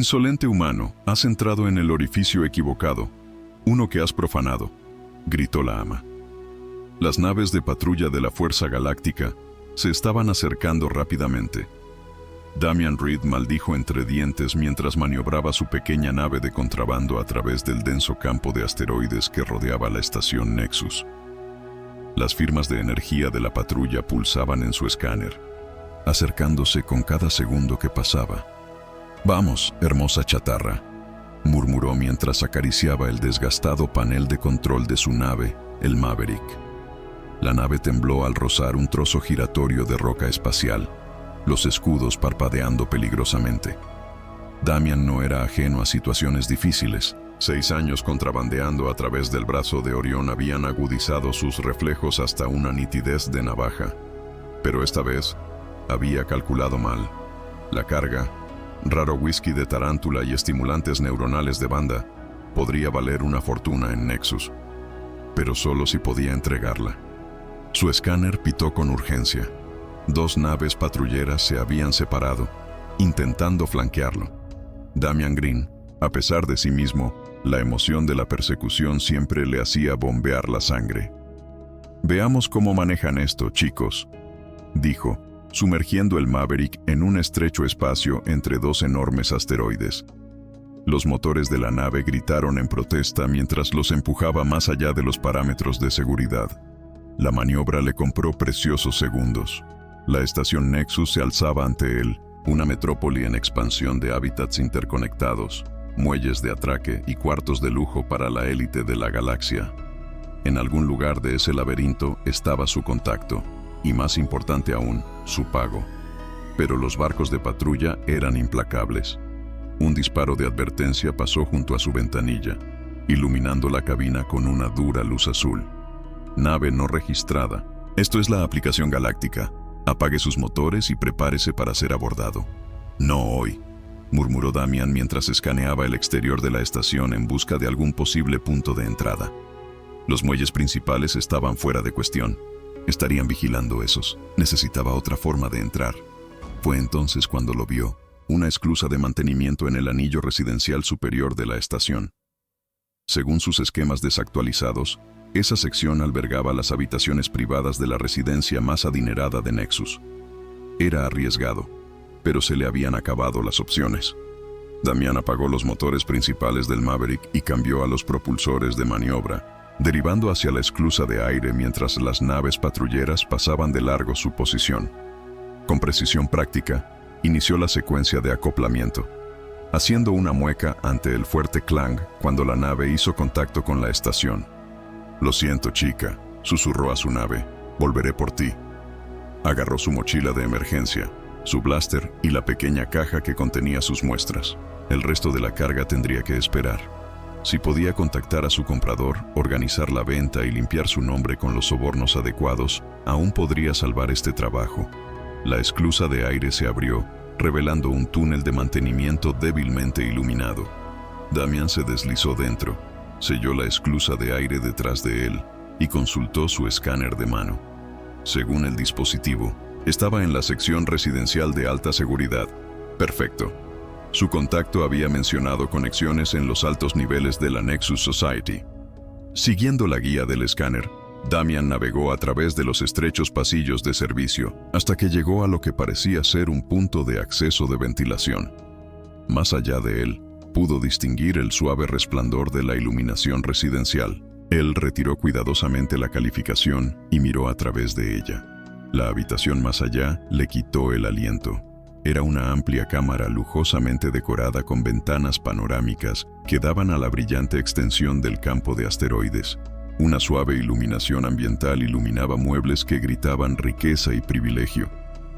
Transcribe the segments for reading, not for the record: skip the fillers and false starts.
Insolente humano, has entrado en el orificio equivocado, uno que has profanado, gritó la ama. Las naves de patrulla de la Fuerza Galáctica se estaban acercando rápidamente. Damian Reed maldijo entre dientes mientras maniobraba su pequeña nave de contrabando a través del denso campo de asteroides que rodeaba la estación Nexus. Las firmas de energía de la patrulla pulsaban en su escáner, acercándose con cada segundo que pasaba. «Vamos, hermosa chatarra», murmuró mientras acariciaba el desgastado panel de control de su nave, el Maverick. La nave tembló al rozar un trozo giratorio de roca espacial, los escudos parpadeando peligrosamente. Damian no era ajeno a situaciones difíciles. 6 años contrabandeando a través del brazo de Orión habían agudizado sus reflejos hasta una nitidez de navaja. Pero esta vez había calculado mal. La carga, raro whisky de tarántula y estimulantes neuronales de banda, podría valer una fortuna en Nexus, pero solo si podía entregarla. Su escáner pitó con urgencia. 2 naves patrulleras se habían separado, intentando flanquearlo. Damian Green, a pesar de sí mismo, la emoción de la persecución siempre le hacía bombear la sangre. «Veamos cómo manejan esto, chicos», dijo, sumergiendo el Maverick en un estrecho espacio entre 2 enormes asteroides. Los motores de la nave gritaron en protesta mientras los empujaba más allá de los parámetros de seguridad. La maniobra le compró preciosos segundos. La estación Nexus se alzaba ante él, una metrópoli en expansión de hábitats interconectados, muelles de atraque y cuartos de lujo para la élite de la galaxia. En algún lugar de ese laberinto estaba su contacto, y más importante aún, su pago. Pero los barcos de patrulla eran implacables. Un disparo de advertencia pasó junto a su ventanilla, iluminando la cabina con una dura luz azul. Nave no registrada. Esto es la aplicación galáctica. Apague sus motores y prepárese para ser abordado. No hoy, murmuró Damian mientras escaneaba el exterior de la estación en busca de algún posible punto de entrada. Los muelles principales estaban fuera de cuestión. Estarían vigilando esos. Necesitaba otra forma de entrar. Fue entonces cuando lo vio, una esclusa de mantenimiento en el anillo residencial superior de la estación. Según sus esquemas desactualizados, esa sección albergaba las habitaciones privadas de la residencia más adinerada de Nexus. Era arriesgado, pero se le habían acabado las opciones. Damian apagó los motores principales del Maverick y cambió a los propulsores de maniobra, derivando hacia la esclusa de aire mientras las naves patrulleras pasaban de largo su posición. Con precisión práctica, inició la secuencia de acoplamiento, haciendo una mueca ante el fuerte clang cuando la nave hizo contacto con la estación. «Lo siento, chica», susurró a su nave, «volveré por ti». Agarró su mochila de emergencia, su blaster y la pequeña caja que contenía sus muestras. El resto de la carga tendría que esperar. Si podía contactar a su comprador, organizar la venta y limpiar su nombre con los sobornos adecuados, aún podría salvar este trabajo. La esclusa de aire se abrió, revelando un túnel de mantenimiento débilmente iluminado. Damian se deslizó dentro, selló la esclusa de aire detrás de él y consultó su escáner de mano. Según el dispositivo, estaba en la sección residencial de alta seguridad. Perfecto. Su contacto había mencionado conexiones en los altos niveles de la Nexus Society. Siguiendo la guía del escáner, Damian navegó a través de los estrechos pasillos de servicio hasta que llegó a lo que parecía ser un punto de acceso de ventilación. Más allá de él, pudo distinguir el suave resplandor de la iluminación residencial. Él retiró cuidadosamente la calificación y miró a través de ella. La habitación más allá le quitó el aliento. Era una amplia cámara lujosamente decorada con ventanas panorámicas que daban a la brillante extensión del campo de asteroides. Una suave iluminación ambiental iluminaba muebles que gritaban riqueza y privilegio.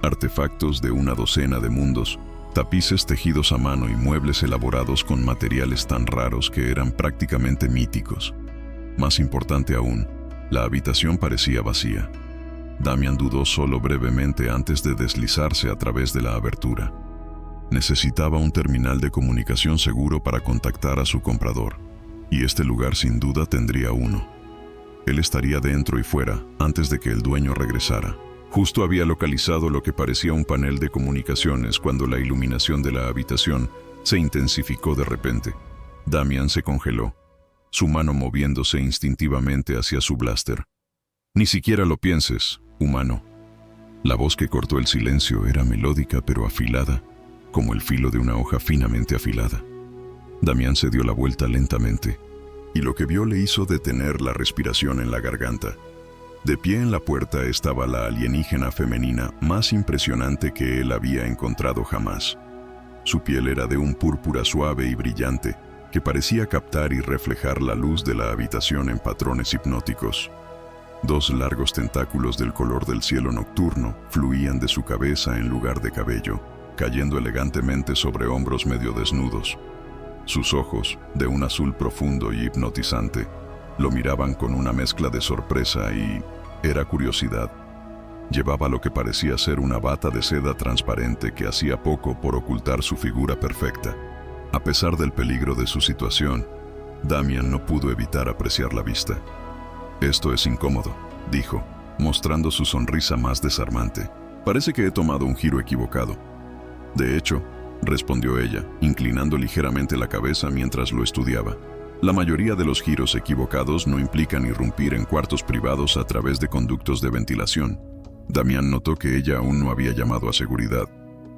Artefactos de una docena de mundos, tapices tejidos a mano y muebles elaborados con materiales tan raros que eran prácticamente míticos. Más importante aún, la habitación parecía vacía. Damian dudó solo brevemente antes de deslizarse a través de la abertura. Necesitaba un terminal de comunicación seguro para contactar a su comprador, y este lugar sin duda tendría uno. Él estaría dentro y fuera antes de que el dueño regresara. Justo había localizado lo que parecía un panel de comunicaciones cuando la iluminación de la habitación se intensificó de repente. Damian se congeló, su mano moviéndose instintivamente hacia su blaster. «Ni siquiera lo pienses, humano». La voz que cortó el silencio era melódica pero afilada, como el filo de una hoja finamente afilada. Damian se dio la vuelta lentamente, y lo que vio le hizo detener la respiración en la garganta. De pie en la puerta estaba la alienígena femenina más impresionante que él había encontrado jamás. Su piel era de un púrpura suave y brillante, que parecía captar y reflejar la luz de la habitación en patrones hipnóticos. Dos largos tentáculos del color del cielo nocturno fluían de su cabeza en lugar de cabello, cayendo elegantemente sobre hombros medio desnudos. Sus ojos, de un azul profundo y hipnotizante, lo miraban con una mezcla de sorpresa y curiosidad. Llevaba lo que parecía ser una bata de seda transparente que hacía poco por ocultar su figura perfecta. A pesar del peligro de su situación, Damian no pudo evitar apreciar la vista. «Esto es incómodo», dijo, mostrando su sonrisa más desarmante. «Parece que he tomado un giro equivocado». «De hecho», respondió ella, inclinando ligeramente la cabeza mientras lo estudiaba. «La mayoría de los giros equivocados no implican irrumpir en cuartos privados a través de conductos de ventilación». Damian notó que ella aún no había llamado a seguridad.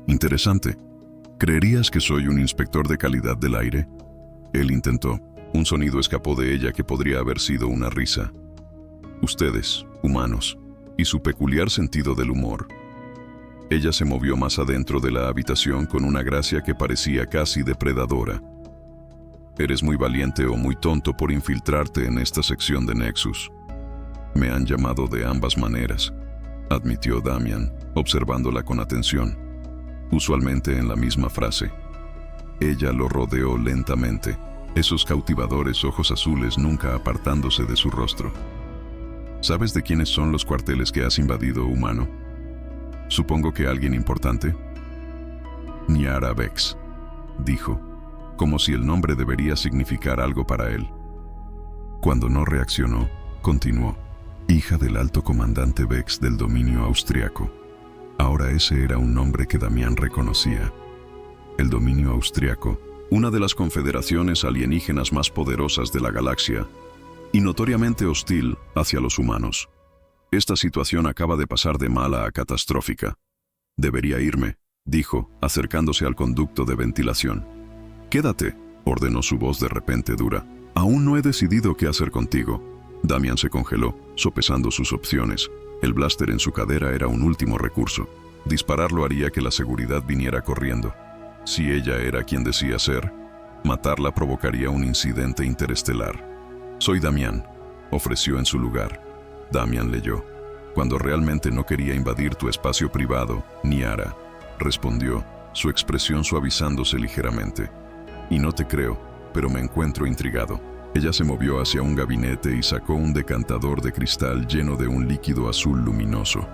«Interesante. ¿Creerías que soy un inspector de calidad del aire?». Él intentó. Un sonido escapó de ella que podría haber sido una risa. «Ustedes, humanos, y su peculiar sentido del humor». Ella se movió más adentro de la habitación con una gracia que parecía casi depredadora. «Eres muy valiente o muy tonto por infiltrarte en esta sección de Nexus». «Me han llamado de ambas maneras», admitió Damian, observándola con atención. Usualmente en la misma frase. Ella lo rodeó lentamente, esos cautivadores ojos azules nunca apartándose de su rostro. «¿Sabes de quiénes son los cuarteles que has invadido, humano? Supongo que alguien importante». «Niara Vex», dijo, como si el nombre debería significar algo para él. Cuando no reaccionó, continuó. «Hija del alto comandante Vex del dominio austriaco». Ahora ese era un nombre que Damian reconocía. El dominio austriaco, una de las confederaciones alienígenas más poderosas de la galaxia, y notoriamente hostil hacia los humanos. Esta situación acaba de pasar de mala a catastrófica. «Debería irme», dijo, acercándose al conducto de ventilación. «Quédate», ordenó su voz de repente dura. «Aún no he decidido qué hacer contigo». Damian se congeló, sopesando sus opciones. El blaster en su cadera era un último recurso. Dispararlo haría que la seguridad viniera corriendo. Si ella era quien decía ser, matarla provocaría un incidente interestelar. «Soy Damian», ofreció en su lugar. Damian leyó. «Cuando realmente no quería invadir tu espacio privado, Niara», respondió, su expresión suavizándose ligeramente. «Y no te creo, pero me encuentro intrigado». Ella se movió hacia un gabinete y sacó un decantador de cristal lleno de un líquido azul luminoso.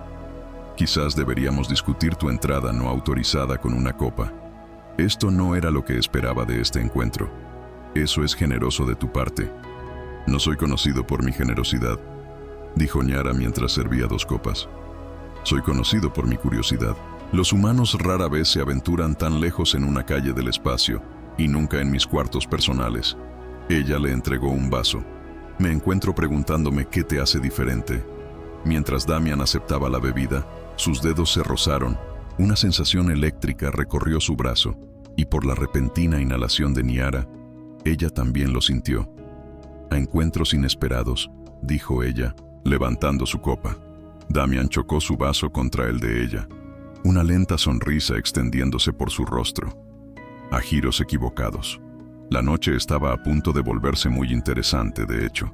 «Quizás deberíamos discutir tu entrada no autorizada con una copa». Esto no era lo que esperaba de este encuentro. «Eso es generoso de tu parte». «No soy conocido por mi generosidad», dijo Niara mientras servía 2 copas. «Soy conocido por mi curiosidad. Los humanos rara vez se aventuran tan lejos en una calle del espacio, y nunca en mis cuartos personales». Ella le entregó un vaso. «Me encuentro preguntándome qué te hace diferente». Mientras Damian aceptaba la bebida, sus dedos se rozaron. Una sensación eléctrica recorrió su brazo, y por la repentina inhalación de Niara, ella también lo sintió. «A encuentros inesperados», dijo ella, levantando su copa. Damian chocó su vaso contra el de ella, una lenta sonrisa extendiéndose por su rostro. «A giros equivocados». La noche estaba a punto de volverse muy interesante, de hecho.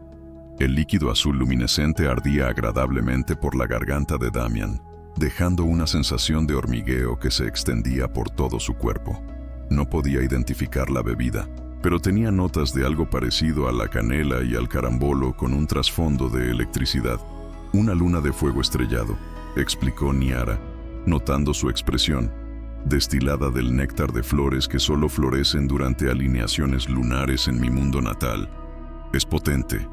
El líquido azul luminescente ardía agradablemente por la garganta de Damian, dejando una sensación de hormigueo que se extendía por todo su cuerpo. No podía identificar la bebida, pero tenía notas de algo parecido a la canela y al carambolo con un trasfondo de electricidad. «Una luna de fuego estrellado», explicó Niara, notando su expresión. «Destilada del néctar de flores que solo florecen durante alineaciones lunares en mi mundo natal». «Es potente»,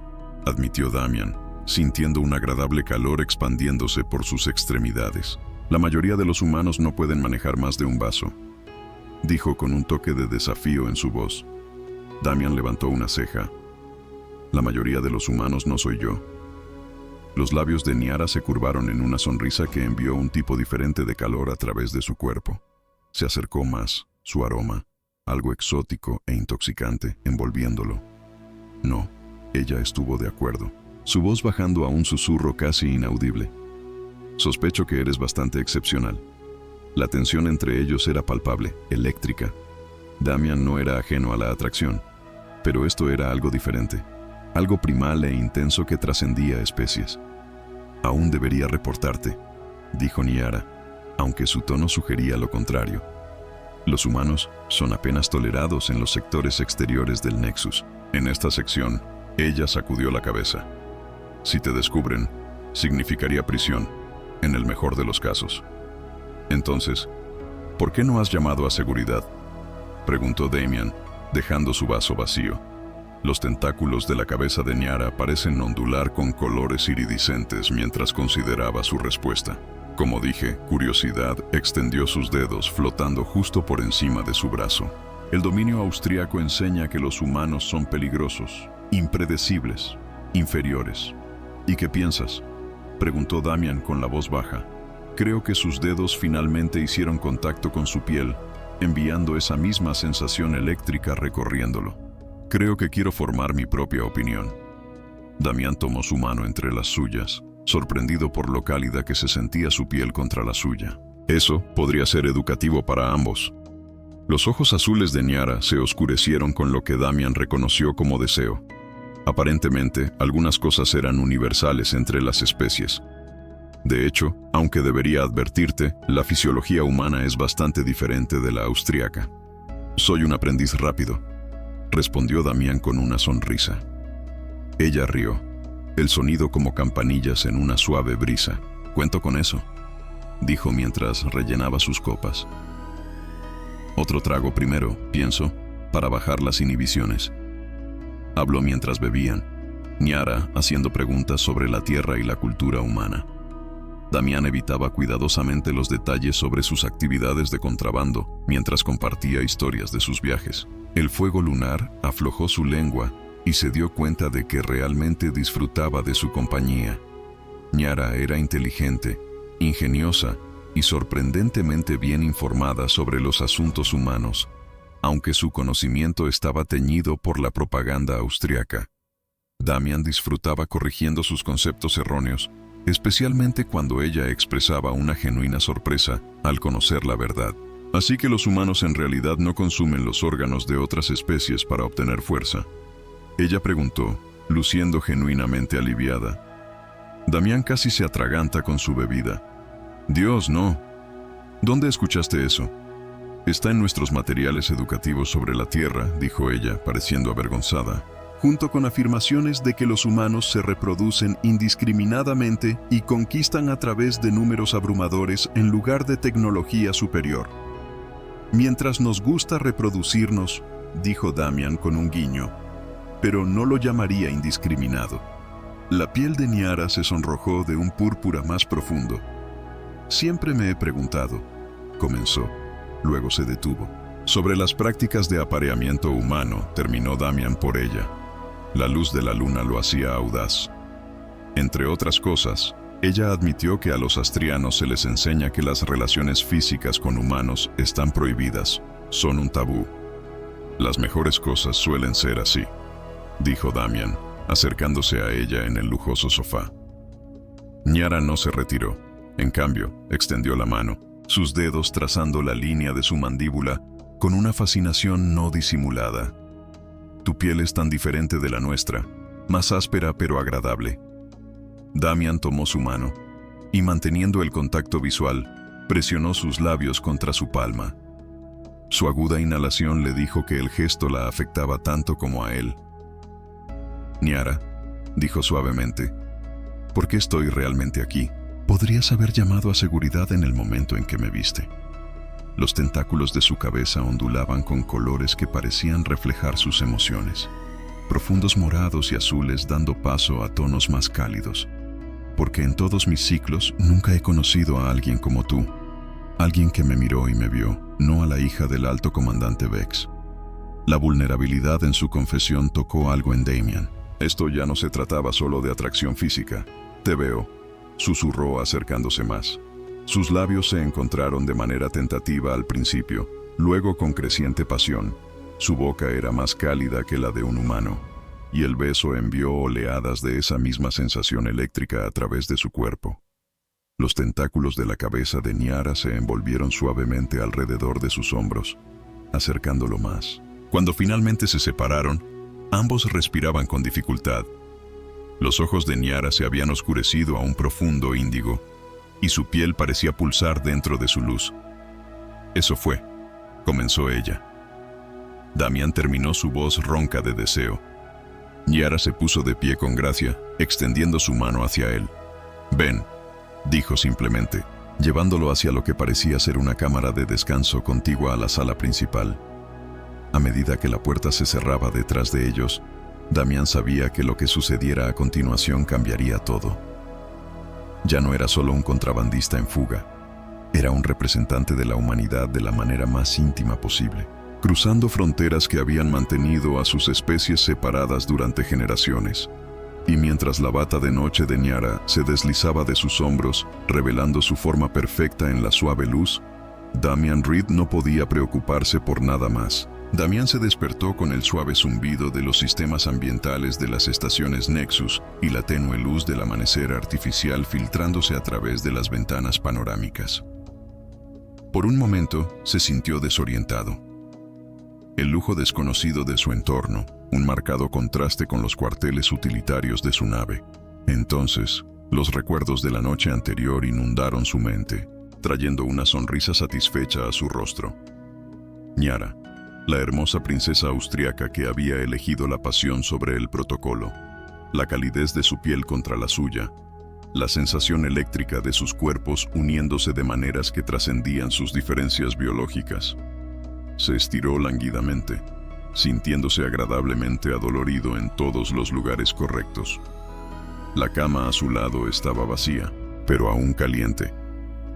admitió Damian, sintiendo un agradable calor expandiéndose por sus extremidades. «La mayoría de los humanos no pueden manejar más de un vaso». dijo con un toque de desafío en su voz. Damian levantó una ceja. La mayoría de los humanos no soy yo. Los labios de Niara se curvaron en una sonrisa que envió un tipo diferente de calor a través de su cuerpo. Se acercó más, su aroma, algo exótico e intoxicante, envolviéndolo. No, ella estuvo de acuerdo, su voz bajando a un susurro casi inaudible. Sospecho que eres bastante excepcional. La tensión entre ellos era palpable, eléctrica. Damian no era ajeno a la atracción, pero esto era algo diferente, algo primal e intenso que trascendía especies. Aún debería reportarte, dijo Niara, aunque su tono sugería lo contrario. Los humanos son apenas tolerados en los sectores exteriores del Nexus. En esta sección, ella sacudió la cabeza. Si te descubren, significaría prisión, en el mejor de los casos. Entonces, ¿por qué no has llamado a seguridad?, preguntó Damian, dejando su vaso vacío. Los tentáculos de la cabeza de Niara parecen ondular con colores iridiscentes mientras consideraba su respuesta. Como dije, curiosidad extendió sus dedos flotando justo por encima de su brazo. El dominio austríaco enseña que los humanos son peligrosos, impredecibles, inferiores. ¿Y qué piensas?, preguntó Damian con la voz baja. Creo que sus dedos finalmente hicieron contacto con su piel, enviando esa misma sensación eléctrica recorriéndolo. Creo que quiero formar mi propia opinión. Damian tomó su mano entre las suyas, sorprendido por lo cálida que se sentía su piel contra la suya. Eso podría ser educativo para ambos. Los ojos azules de Niara se oscurecieron con lo que Damian reconoció como deseo. Aparentemente, algunas cosas eran universales entre las especies. De hecho, aunque debería advertirte, la fisiología humana es bastante diferente de la austríaca. Soy un aprendiz rápido, respondió Damian con una sonrisa. Ella rió, el sonido como campanillas en una suave brisa. Cuento con eso, dijo mientras rellenaba sus copas. Otro trago primero, pienso, para bajar las inhibiciones. Habló mientras bebían, Niara haciendo preguntas sobre la tierra y la cultura humana. Damian evitaba cuidadosamente los detalles sobre sus actividades de contrabando mientras compartía historias de sus viajes. El fuego lunar aflojó su lengua y se dio cuenta de que realmente disfrutaba de su compañía. Niara era inteligente, ingeniosa y sorprendentemente bien informada sobre los asuntos humanos, aunque su conocimiento estaba teñido por la propaganda austriaca. Damian disfrutaba corrigiendo sus conceptos erróneos, especialmente cuando ella expresaba una genuina sorpresa al conocer la verdad. Así que los humanos en realidad no consumen los órganos de otras especies para obtener fuerza. Ella preguntó, luciendo genuinamente aliviada. Damian casi se atraganta con su bebida. Dios, no. ¿Dónde escuchaste eso? Está en nuestros materiales educativos sobre la Tierra, dijo ella, pareciendo avergonzada, junto con afirmaciones de que los humanos se reproducen indiscriminadamente y conquistan a través de números abrumadores en lugar de tecnología superior. Mientras nos gusta reproducirnos, dijo Damian con un guiño, pero no lo llamaría indiscriminado. La piel de Niara se sonrojó de un púrpura más profundo. Siempre me he preguntado, comenzó, luego se detuvo. Sobre las prácticas de apareamiento humano, terminó Damian por ella. La luz de la luna lo hacía audaz. Entre otras cosas, ella admitió que a los astrianos se les enseña que las relaciones físicas con humanos están prohibidas, son un tabú. Las mejores cosas suelen ser así, dijo Damian, acercándose a ella en el lujoso sofá. Niara no se retiró. En cambio, extendió la mano, sus dedos trazando la línea de su mandíbula con una fascinación no disimulada. Tu piel es tan diferente de la nuestra, más áspera pero agradable. Damian tomó su mano y, manteniendo el contacto visual, presionó sus labios contra su palma. Su aguda inhalación le dijo que el gesto la afectaba tanto como a él. Niara, dijo suavemente, ¿por qué estoy realmente aquí? Podrías haber llamado a seguridad en el momento en que me viste. Los tentáculos de su cabeza ondulaban con colores que parecían reflejar sus emociones, profundos morados y azules dando paso a tonos más cálidos. Porque en todos mis ciclos nunca he conocido a alguien como tú, alguien que me miró y me vio, no a la hija del alto comandante Vex. La vulnerabilidad en su confesión tocó algo en Damian. Esto ya no se trataba solo de atracción física. «Te veo», susurró acercándose más. Sus labios se encontraron de manera tentativa al principio, luego con creciente pasión. Su boca era más cálida que la de un humano, y el beso envió oleadas de esa misma sensación eléctrica a través de su cuerpo. Los tentáculos de la cabeza de Niara se envolvieron suavemente alrededor de sus hombros, acercándolo más. Cuando finalmente se separaron, ambos respiraban con dificultad. Los ojos de Niara se habían oscurecido a un profundo índigo, y su piel parecía pulsar dentro de su luz. «Eso fue», comenzó ella. Damian terminó su voz ronca de deseo. Niara se puso de pie con gracia, extendiendo su mano hacia él. «Ven», dijo simplemente, llevándolo hacia lo que parecía ser una cámara de descanso contigua a la sala principal. A medida que la puerta se cerraba detrás de ellos, Damian sabía que lo que sucediera a continuación cambiaría todo. Ya no era solo un contrabandista en fuga, era un representante de la humanidad de la manera más íntima posible, cruzando fronteras que habían mantenido a sus especies separadas durante generaciones. Y mientras la bata de noche de Niara se deslizaba de sus hombros, revelando su forma perfecta en la suave luz, Damian Reed no podía preocuparse por nada más. Damian se despertó con el suave zumbido de los sistemas ambientales de las estaciones Nexus y la tenue luz del amanecer artificial filtrándose a través de las ventanas panorámicas. Por un momento se sintió desorientado. El lujo desconocido de su entorno, un marcado contraste con los cuarteles utilitarios de su nave. Entonces, los recuerdos de la noche anterior inundaron su mente, trayendo una sonrisa satisfecha a su rostro. Niara, la hermosa princesa austriaca que había elegido la pasión sobre el protocolo, la calidez de su piel contra la suya, la sensación eléctrica de sus cuerpos uniéndose de maneras que trascendían sus diferencias biológicas. Se estiró lánguidamente, sintiéndose agradablemente adolorido en todos los lugares correctos. La cama a su lado estaba vacía, pero aún caliente.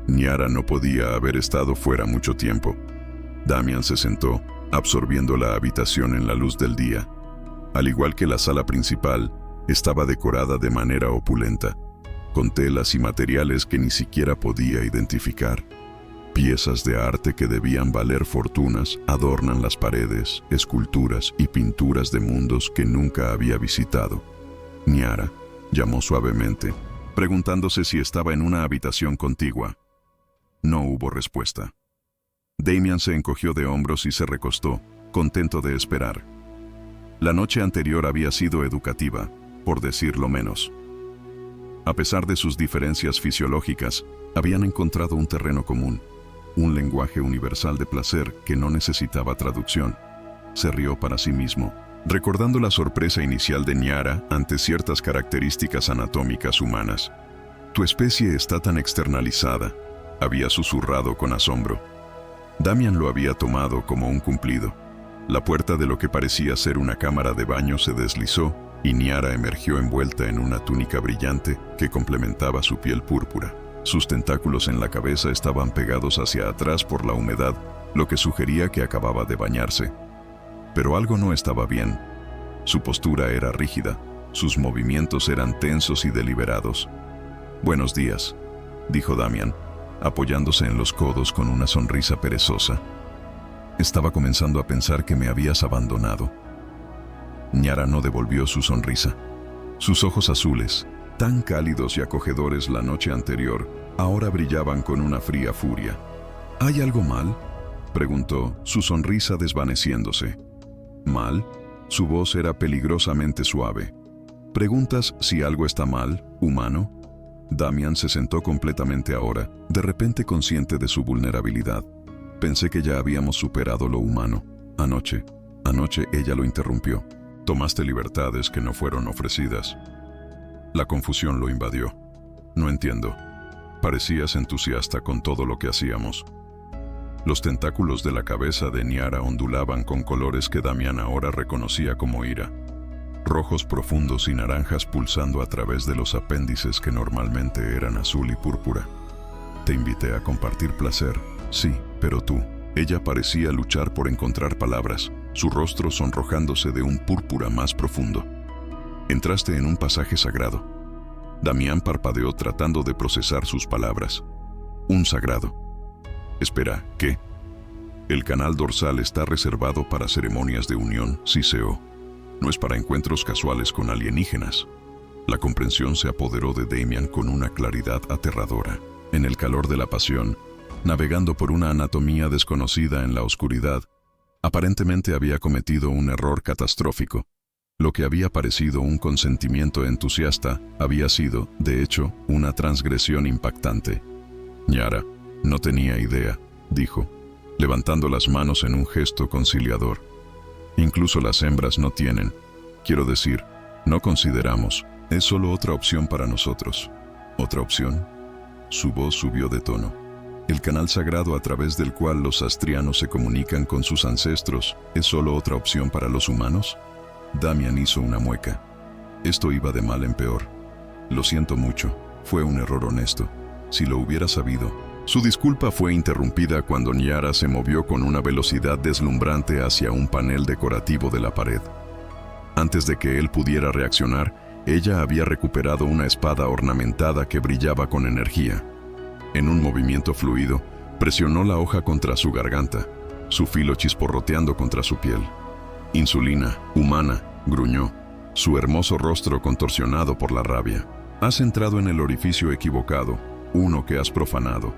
Niara no podía haber estado fuera mucho tiempo. Damian se sentó, absorbiendo la habitación en la luz del día. Al igual que la sala principal, estaba decorada de manera opulenta, con telas y materiales que ni siquiera podía identificar. Piezas de arte que debían valer fortunas adornan las paredes, esculturas y pinturas de mundos que nunca había visitado. Niara llamó suavemente, preguntándose si estaba en una habitación contigua. No hubo respuesta. Damian se encogió de hombros y se recostó, contento de esperar. La noche anterior había sido educativa, por decirlo menos. A pesar de sus diferencias fisiológicas, habían encontrado un terreno común, un lenguaje universal de placer que no necesitaba traducción. Se rió para sí mismo, recordando la sorpresa inicial de Niara ante ciertas características anatómicas humanas. «Tu especie está tan externalizada», había susurrado con asombro. Damian lo había tomado como un cumplido. La puerta de lo que parecía ser una cámara de baño se deslizó y Niara emergió envuelta en una túnica brillante que complementaba su piel púrpura. Sus tentáculos en la cabeza estaban pegados hacia atrás por la humedad, lo que sugería que acababa de bañarse. Pero algo no estaba bien. Su postura era rígida, sus movimientos eran tensos y deliberados. «Buenos días», dijo Damian, apoyándose en los codos con una sonrisa perezosa. «Estaba comenzando a pensar que me habías abandonado». Niara no devolvió su sonrisa. Sus ojos azules, tan cálidos y acogedores la noche anterior, ahora brillaban con una fría furia. «¿Hay algo mal?», preguntó, su sonrisa desvaneciéndose. «¿Mal?», su voz era peligrosamente suave. «¿Preguntas si algo está mal, humano?». Damian se sentó completamente ahora, de repente consciente de su vulnerabilidad. «Pensé que ya habíamos superado lo humano. Anoche ella lo interrumpió. Tomaste libertades que no fueron ofrecidas». La confusión lo invadió. «No entiendo. Parecías entusiasta con todo lo que hacíamos». Los tentáculos de la cabeza de Niara ondulaban con colores que Damian ahora reconocía como ira. Rojos profundos y naranjas pulsando a través de los apéndices que normalmente eran azul y púrpura. «Te invité a compartir placer, sí, pero tú», Ella parecía luchar por encontrar palabras, su rostro sonrojándose de un púrpura más profundo. Entraste en un pasaje sagrado. Damián parpadeó tratando de procesar sus palabras. Un sagrado. Espera, ¿qué? El canal dorsal está reservado para ceremonias de unión, Siseo. No es para encuentros casuales con alienígenas. La comprensión se apoderó de Damián con una claridad aterradora. En el calor de la pasión, navegando por una anatomía desconocida en la oscuridad, aparentemente había cometido un error catastrófico. Lo que había parecido un consentimiento entusiasta había sido, de hecho, una transgresión impactante. Ñara no tenía idea, dijo, levantando las manos en un gesto conciliador. Incluso las hembras no tienen. Quiero decir, no consideramos. Es solo otra opción para nosotros. ¿Otra opción? Su voz subió de tono. El canal sagrado a través del cual los astrianos se comunican con sus ancestros es solo otra opción para los humanos. Damián hizo una mueca. Esto iba de mal en peor. Lo siento mucho, fue un error honesto. Si lo hubiera sabido. Su disculpa fue interrumpida cuando Ñara se movió con una velocidad deslumbrante hacia un panel decorativo de la pared. Antes de que él pudiera reaccionar, ella había recuperado una espada ornamentada que brillaba con energía. En un movimiento fluido, presionó la hoja contra su garganta, su filo chisporroteando contra su piel. Insulina, humana, gruñó, su hermoso rostro contorsionado por la rabia. Has entrado en el orificio equivocado, uno que has profanado.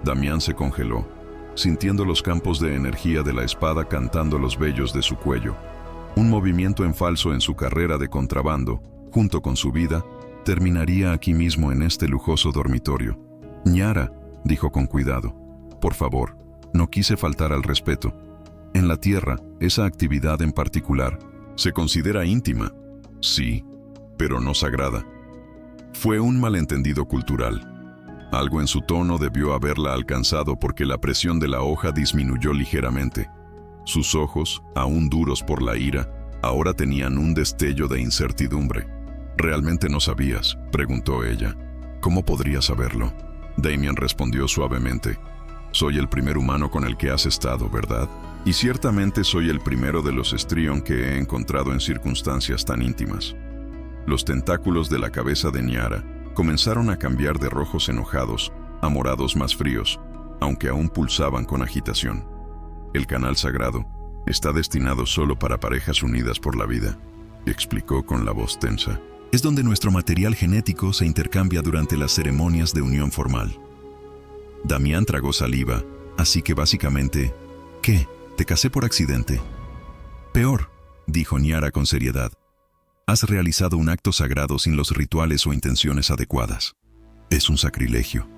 Damián se congeló, sintiendo los campos de energía de la espada cantando los vellos de su cuello. Un movimiento en falso en su carrera de contrabando, junto con su vida, terminaría aquí mismo en este lujoso dormitorio. Ñara, dijo con cuidado, por favor, no quise faltar al respeto. En la Tierra, esa actividad en particular se considera íntima. Sí, pero no sagrada. Fue un malentendido cultural. Algo en su tono debió haberla alcanzado porque la presión de la hoja disminuyó ligeramente. Sus ojos, aún duros por la ira, ahora tenían un destello de incertidumbre. ¿Realmente no sabías?, preguntó ella. ¿Cómo podría saberlo? Damián respondió suavemente. Soy el primer humano con el que has estado, ¿verdad? Y ciertamente soy el primero de los Estrion que he encontrado en circunstancias tan íntimas. Los tentáculos de la cabeza de Ñara comenzaron a cambiar de rojos enojados a morados más fríos, aunque aún pulsaban con agitación. El canal sagrado está destinado solo para parejas unidas por la vida, explicó con la voz tensa. Es donde nuestro material genético se intercambia durante las ceremonias de unión formal. Damián tragó saliva, así que básicamente, ¿qué? ¿Te casé por accidente? Peor, dijo Ñara con seriedad. Has realizado un acto sagrado sin los rituales o intenciones adecuadas. Es un sacrilegio.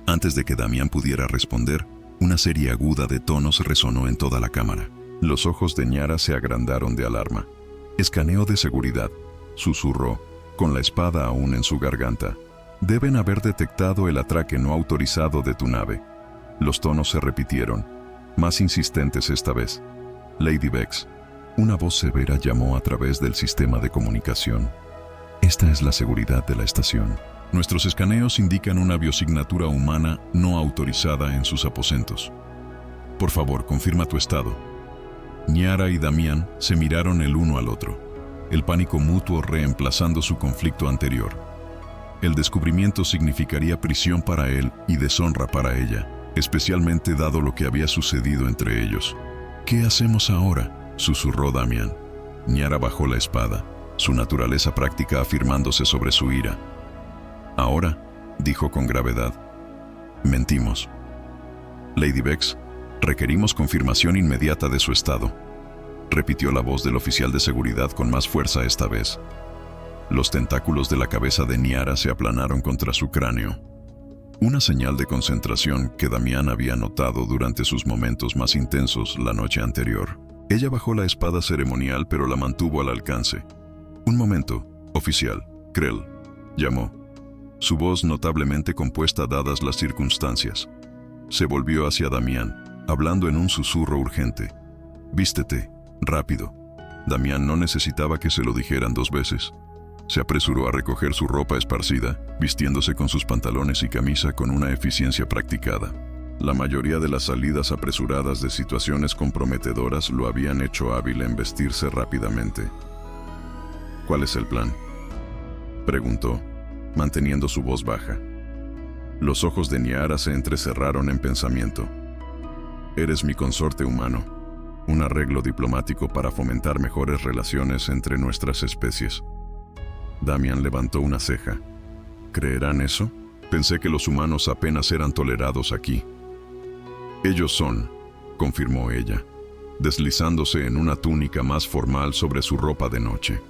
Antes de que Damián pudiera responder, una serie aguda de tonos resonó en toda la cámara. Los ojos de Ñara se agrandaron de alarma. Escaneo de seguridad, susurró, con la espada aún en su garganta. Deben haber detectado el atraque no autorizado de tu nave. Los tonos se repitieron, más insistentes esta vez. Lady Vex. Una voz severa llamó a través del sistema de comunicación. Esta es la seguridad de la estación. Nuestros escaneos indican una biosignatura humana no autorizada en sus aposentos. Por favor, confirma tu estado. Ñara y Damián se miraron el uno al otro, el pánico mutuo reemplazando su conflicto anterior. El descubrimiento significaría prisión para él y deshonra para ella, especialmente dado lo que había sucedido entre ellos. ¿Qué hacemos ahora?, susurró Damián. Ñara bajó la espada, su naturaleza práctica afirmándose sobre su ira. Ahora, dijo con gravedad, mentimos. Lady Vex, requerimos confirmación inmediata de su estado, repitió la voz del oficial de seguridad con más fuerza esta vez. Los tentáculos de la cabeza de Ñara se aplanaron contra su cráneo. Una señal de concentración que Damián había notado durante sus momentos más intensos la noche anterior. Ella bajó la espada ceremonial pero la mantuvo al alcance. Un momento, oficial, Krell, llamó. Su voz notablemente compuesta dadas las circunstancias. Se volvió hacia Damián, hablando en un susurro urgente. Vístete, rápido. Damián no necesitaba que se lo dijeran dos veces. Se apresuró a recoger su ropa esparcida, vistiéndose con sus pantalones y camisa con una eficiencia practicada. La mayoría de las salidas apresuradas de situaciones comprometedoras lo habían hecho hábil en vestirse rápidamente. ¿Cuál es el plan?, preguntó, manteniendo su voz baja. Los ojos de Niara se entrecerraron en pensamiento. Eres mi consorte humano, un arreglo diplomático para fomentar mejores relaciones entre nuestras especies. Damian levantó una ceja. ¿Creerán eso? Pensé que los humanos apenas eran tolerados aquí. Ellos son, confirmó ella, deslizándose en una túnica más formal sobre su ropa de noche.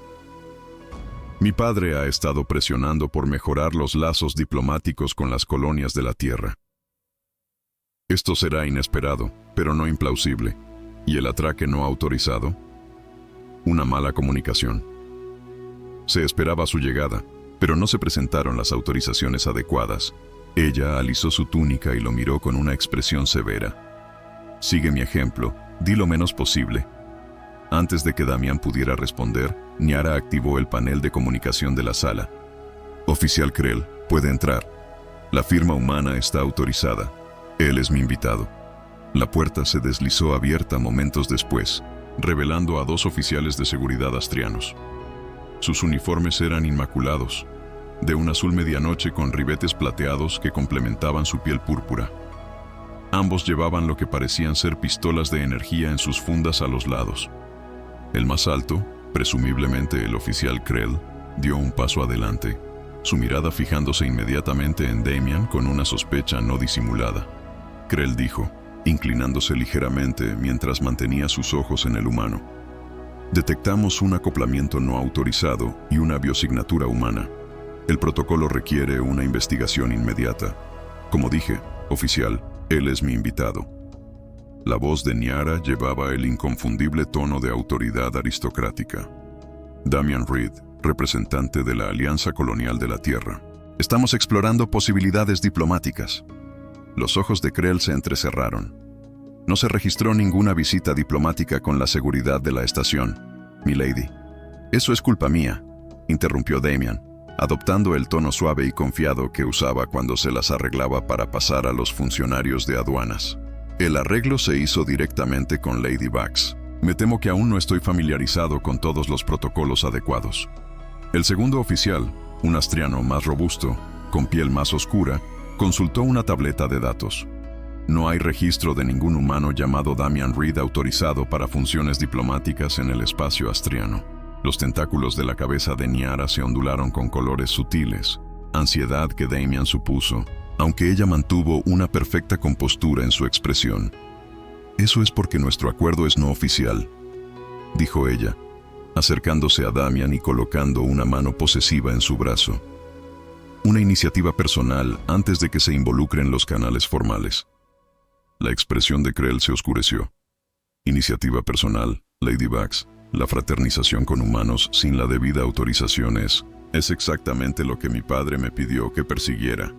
Mi padre ha estado presionando por mejorar los lazos diplomáticos con las colonias de la Tierra. Esto será inesperado, pero no implausible. ¿Y el atraque no autorizado? Una mala comunicación. Se esperaba su llegada, pero no se presentaron las autorizaciones adecuadas. Ella alisó su túnica y lo miró con una expresión severa. Sigue mi ejemplo, di lo menos posible. Antes de que Damian pudiera responder, Niara activó el panel de comunicación de la sala. Oficial Krell, puede entrar. La firma humana está autorizada. Él es mi invitado. La puerta se deslizó abierta momentos después, revelando a 2 oficiales de seguridad astrianos. Sus uniformes eran inmaculados, de un azul medianoche con ribetes plateados que complementaban su piel púrpura. Ambos llevaban lo que parecían ser pistolas de energía en sus fundas a los lados. El más alto, presumiblemente el oficial Krell, dio un paso adelante, su mirada fijándose inmediatamente en Damian con una sospecha no disimulada. Krell dijo, inclinándose ligeramente mientras mantenía sus ojos en el humano. Detectamos un acoplamiento no autorizado y una biosignatura humana. El protocolo requiere una investigación inmediata. Como dije, oficial, él es mi invitado. La voz de Niara llevaba el inconfundible tono de autoridad aristocrática. Damian Reed, representante de la Alianza Colonial de la Tierra. Estamos explorando posibilidades diplomáticas. Los ojos de Krell se entrecerraron. No se registró ninguna visita diplomática con la seguridad de la estación, milady. Eso es culpa mía, interrumpió Damian, adoptando el tono suave y confiado que usaba cuando se las arreglaba para pasar a los funcionarios de aduanas. El arreglo se hizo directamente con Lady Bax. Me temo que aún no estoy familiarizado con todos los protocolos adecuados. El segundo oficial, un astriano más robusto, con piel más oscura, consultó una tableta de datos. No hay registro de ningún humano llamado Damian Reed autorizado para funciones diplomáticas en el espacio astriano. Los tentáculos de la cabeza de Niara se ondularon con colores sutiles, ansiedad que Damian supuso, aunque ella mantuvo una perfecta compostura en su expresión. Eso es porque nuestro acuerdo es no oficial, dijo ella, acercándose a Damian y colocando una mano posesiva en su brazo. Una iniciativa personal antes de que se involucren los canales formales. La expresión de Krell se oscureció. Iniciativa personal, Lady Bax. La fraternización con humanos sin la debida autorización es exactamente lo que mi padre me pidió que persiguiera.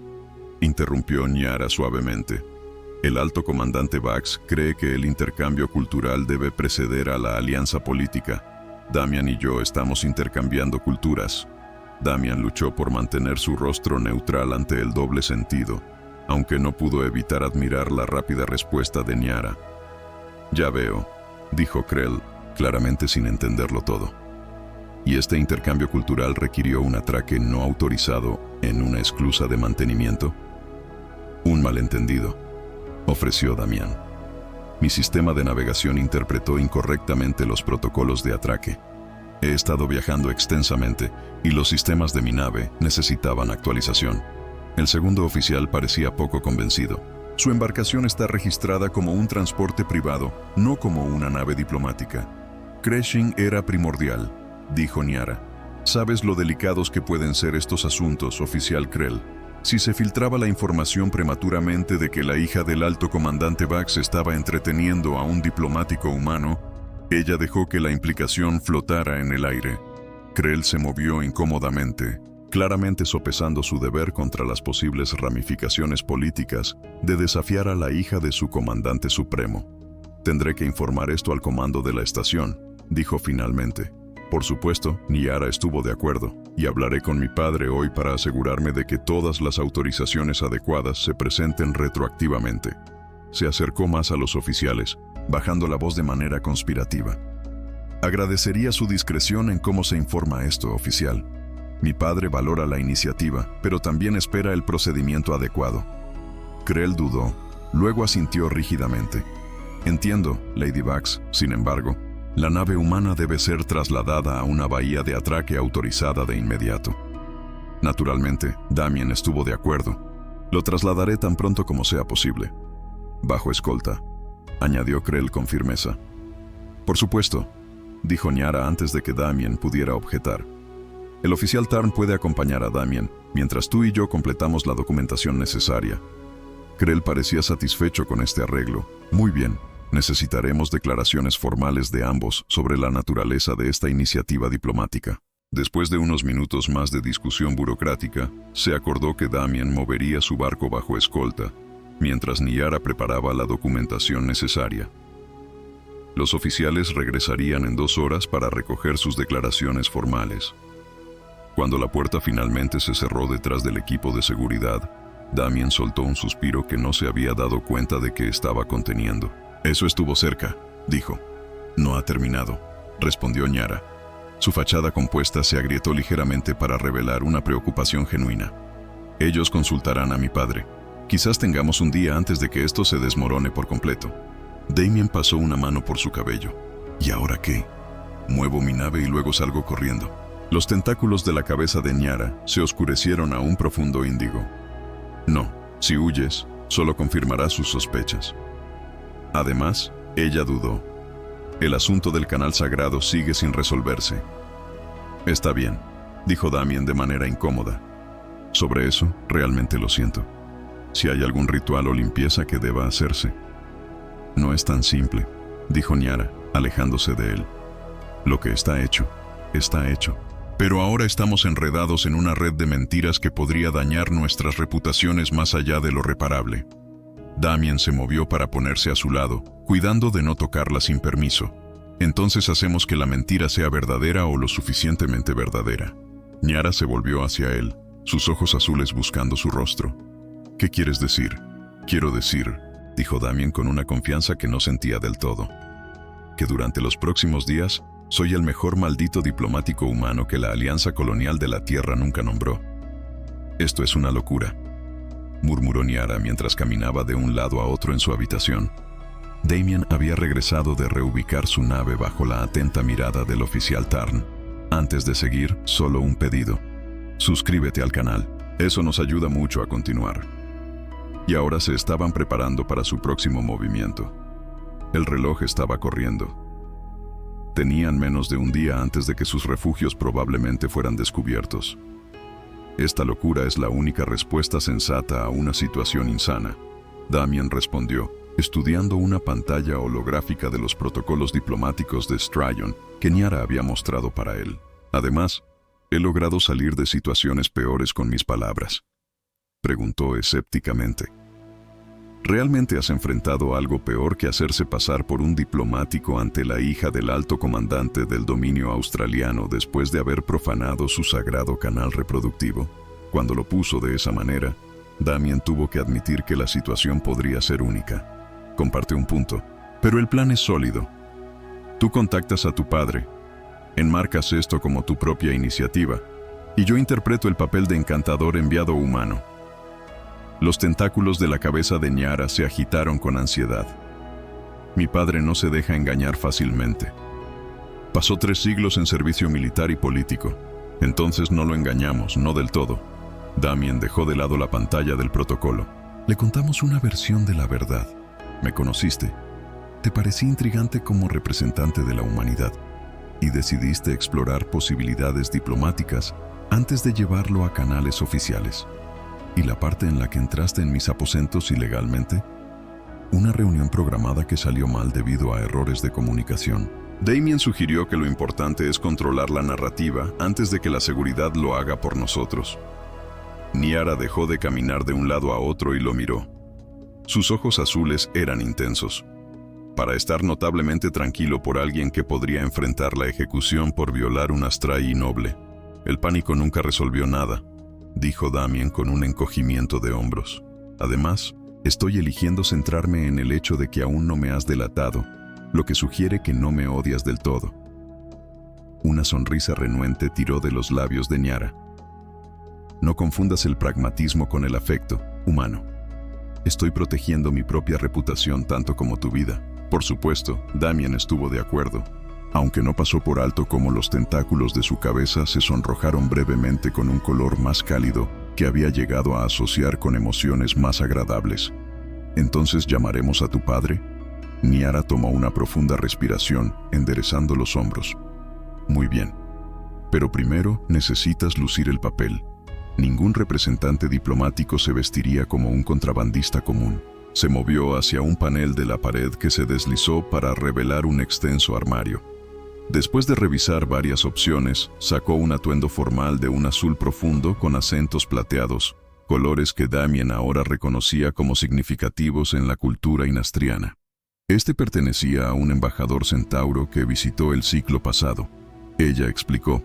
Interrumpió Niara suavemente. El alto comandante Bax cree que el intercambio cultural debe preceder a la alianza política. Damian y yo estamos intercambiando culturas. Damian luchó por mantener su rostro neutral ante el doble sentido, aunque no pudo evitar admirar la rápida respuesta de Niara. Ya veo, dijo Krell, claramente sin entenderlo todo. Y este intercambio cultural requirió un atraque no autorizado en una esclusa de mantenimiento. Un malentendido, ofreció Damian. Mi sistema de navegación interpretó incorrectamente los protocolos de atraque. He estado viajando extensamente y los sistemas de mi nave necesitaban actualización. El segundo oficial parecía poco convencido. Su embarcación está registrada como un transporte privado, no como una nave diplomática. Crashing era primordial, dijo Niara. Sabes lo delicados que pueden ser estos asuntos, oficial Krell. Si se filtraba la información prematuramente de que la hija del alto comandante Bax estaba entreteniendo a un diplomático humano, ella dejó que la implicación flotara en el aire. Krell se movió incómodamente, claramente sopesando su deber contra las posibles ramificaciones políticas de desafiar a la hija de su comandante supremo. Tendré que informar esto al comando de la estación, dijo finalmente. Por supuesto, Niara estuvo de acuerdo, y hablaré con mi padre hoy para asegurarme de que todas las autorizaciones adecuadas se presenten retroactivamente. se acercó más a los oficiales, bajando la voz de manera conspirativa. Agradecería su discreción en cómo se informa esto, oficial. Mi padre valora la iniciativa, pero también espera el procedimiento adecuado. Krell dudó, luego asintió rígidamente. Entiendo, Lady Bugs, sin embargo, la nave humana debe ser trasladada a una bahía de atraque autorizada de inmediato. Naturalmente, Damien estuvo de acuerdo. Lo trasladaré tan pronto como sea posible. Bajo escolta, añadió Krell con firmeza. Por supuesto, dijo Nyara antes de que Damien pudiera objetar. El oficial Tarn puede acompañar a Damien, mientras tú y yo completamos la documentación necesaria. Krell parecía satisfecho con este arreglo. Muy bien, necesitaremos declaraciones formales de ambos sobre la naturaleza de esta iniciativa diplomática. Después de unos minutos más de discusión burocrática, se acordó que Damien movería su barco bajo escolta, mientras Nyara preparaba la documentación necesaria. Los oficiales regresarían en 2 horas para recoger sus declaraciones formales. Cuando la puerta finalmente se cerró detrás del equipo de seguridad, Damien soltó un suspiro que no se había dado cuenta de que estaba conteniendo. Eso estuvo cerca, dijo. No ha terminado, respondió Nyara. Su fachada compuesta se agrietó ligeramente para revelar una preocupación genuina. Ellos consultarán a mi padre. Quizás tengamos un día antes de que esto se desmorone por completo. Damien pasó una mano por su cabello. ¿Y ahora qué? Muevo mi nave y luego salgo corriendo. Los tentáculos de la cabeza de Nyara se oscurecieron a un profundo índigo. No, si huyes, solo confirmará sus sospechas. Además, ella dudó. El asunto del canal sagrado sigue sin resolverse. Está bien, dijo Damien de manera incómoda. Sobre eso, realmente lo siento. Si hay algún ritual o limpieza que deba hacerse. No es tan simple, dijo Nyara, alejándose de él. Lo que está hecho, está hecho. Pero ahora estamos enredados en una red de mentiras que podría dañar nuestras reputaciones más allá de lo reparable. Damien se movió para ponerse a su lado, cuidando de no tocarla sin permiso. Entonces hacemos que la mentira sea verdadera o lo suficientemente verdadera. Nyara se volvió hacia él, sus ojos azules buscando su rostro. ¿Qué quieres decir? Quiero decir, dijo Damien con una confianza que no sentía del todo, que durante los próximos días soy el mejor maldito diplomático humano que la Alianza Colonial de la Tierra nunca nombró. Esto es una locura, murmuró Nyara mientras caminaba de un lado a otro en su habitación. Damien había regresado de reubicar su nave bajo la atenta mirada del oficial Tarn. Antes de seguir, solo un pedido. Suscríbete al canal. Eso nos ayuda mucho a continuar. Y ahora se estaban preparando para su próximo movimiento. El reloj estaba corriendo. Tenían menos de un día antes de que sus refugios probablemente fueran descubiertos. Esta locura es la única respuesta sensata a una situación insana, Damien respondió, estudiando una pantalla holográfica de los protocolos diplomáticos de Stryon que Nyara había mostrado para él. Además, he logrado salir de situaciones peores con mis palabras. Preguntó escépticamente. ¿Realmente has enfrentado algo peor que hacerse pasar por un diplomático ante la hija del alto comandante del dominio australiano después de haber profanado su sagrado canal reproductivo? Cuando lo puso de esa manera, Damien tuvo que admitir que la situación podría ser única. Comparte un punto, pero el plan es sólido. Tú contactas a tu padre, enmarcas esto como tu propia iniciativa, y yo interpreto el papel de encantador enviado humano. Los tentáculos de la cabeza de Nyara se agitaron con ansiedad. Mi padre no se deja engañar fácilmente. Pasó 3 siglos en servicio militar y político. Entonces no lo engañamos, no del todo. Damien dejó de lado la pantalla del protocolo. Le contamos una versión de la verdad. Me conociste. Te parecí intrigante como representante de la humanidad y decidiste explorar posibilidades diplomáticas antes de llevarlo a canales oficiales. ¿Y la parte en la que entraste en mis aposentos ilegalmente? Una reunión programada que salió mal debido a errores de comunicación. Damien sugirió que lo importante es controlar la narrativa antes de que la seguridad lo haga por nosotros. Nyara dejó de caminar de un lado a otro y lo miró. Sus ojos azules eran intensos. Para estar notablemente tranquilo por alguien que podría enfrentar la ejecución por violar un astray noble. El pánico nunca resolvió nada, dijo Damien con un encogimiento de hombros. Además, Estoy eligiendo centrarme en el hecho de que aún no me has delatado, lo que sugiere que no me odias del todo. Una sonrisa renuente tiró de los labios de Nyara. No confundas el pragmatismo con el afecto humano. Estoy protegiendo mi propia reputación tanto como tu vida. Por supuesto, Damien estuvo de acuerdo, aunque no pasó por alto cómo los tentáculos de su cabeza se sonrojaron brevemente con un color más cálido que había llegado a asociar con emociones más agradables. ¿Entonces llamaremos a tu padre? Nyara tomó una profunda respiración, enderezando los hombros. Muy bien. Pero primero necesitas lucir el papel. Ningún representante diplomático se vestiría como un contrabandista común. Se movió hacia un panel de la pared que se deslizó para revelar un extenso armario. Después de revisar varias opciones, sacó un atuendo formal de un azul profundo con acentos plateados, colores que Damien ahora reconocía como significativos en la cultura inastriana. Este pertenecía a un embajador centauro que visitó el ciclo pasado. Ella explicó: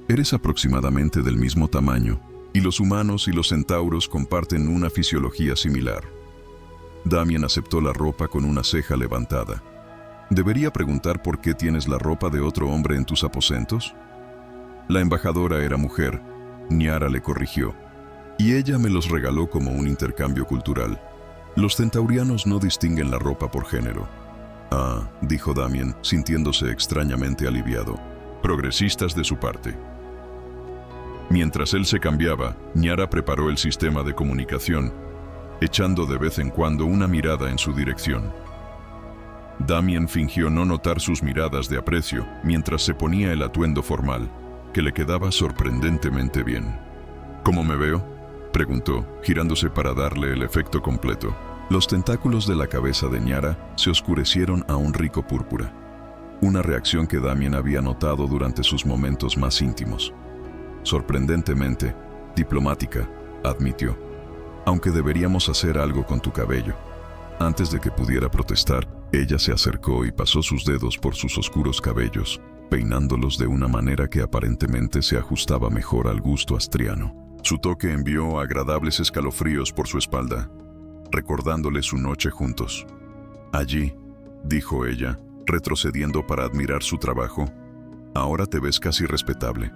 eres aproximadamente del mismo tamaño, y los humanos y los centauros comparten una fisiología similar. Damien aceptó la ropa con una ceja levantada. ¿Debería preguntar por qué tienes la ropa de otro hombre en tus aposentos? La embajadora era mujer, Nyara le corrigió, y ella me los regaló como un intercambio cultural. Los centaurianos no distinguen la ropa por género. Ah, dijo Damien, sintiéndose extrañamente aliviado. Progresistas de su parte. Mientras él se cambiaba, Nyara preparó el sistema de comunicación, echando de vez en cuando una mirada en su dirección. Damien fingió no notar sus miradas de aprecio mientras se ponía el atuendo formal, que le quedaba sorprendentemente bien. ¿Cómo me veo?, preguntó, girándose para darle el efecto completo. Los tentáculos de la cabeza de Nyara se oscurecieron a un rico púrpura, una reacción que Damien había notado durante sus momentos más íntimos. Sorprendentemente diplomática, admitió. Aunque deberíamos hacer algo con tu cabello. Antes de que pudiera protestar, ella se acercó y pasó sus dedos por sus oscuros cabellos, peinándolos de una manera que aparentemente se ajustaba mejor al gusto astriano. Su toque envió agradables escalofríos por su espalda, recordándole su noche juntos. Allí, dijo ella, retrocediendo para admirar su trabajo, ahora te ves casi respetable.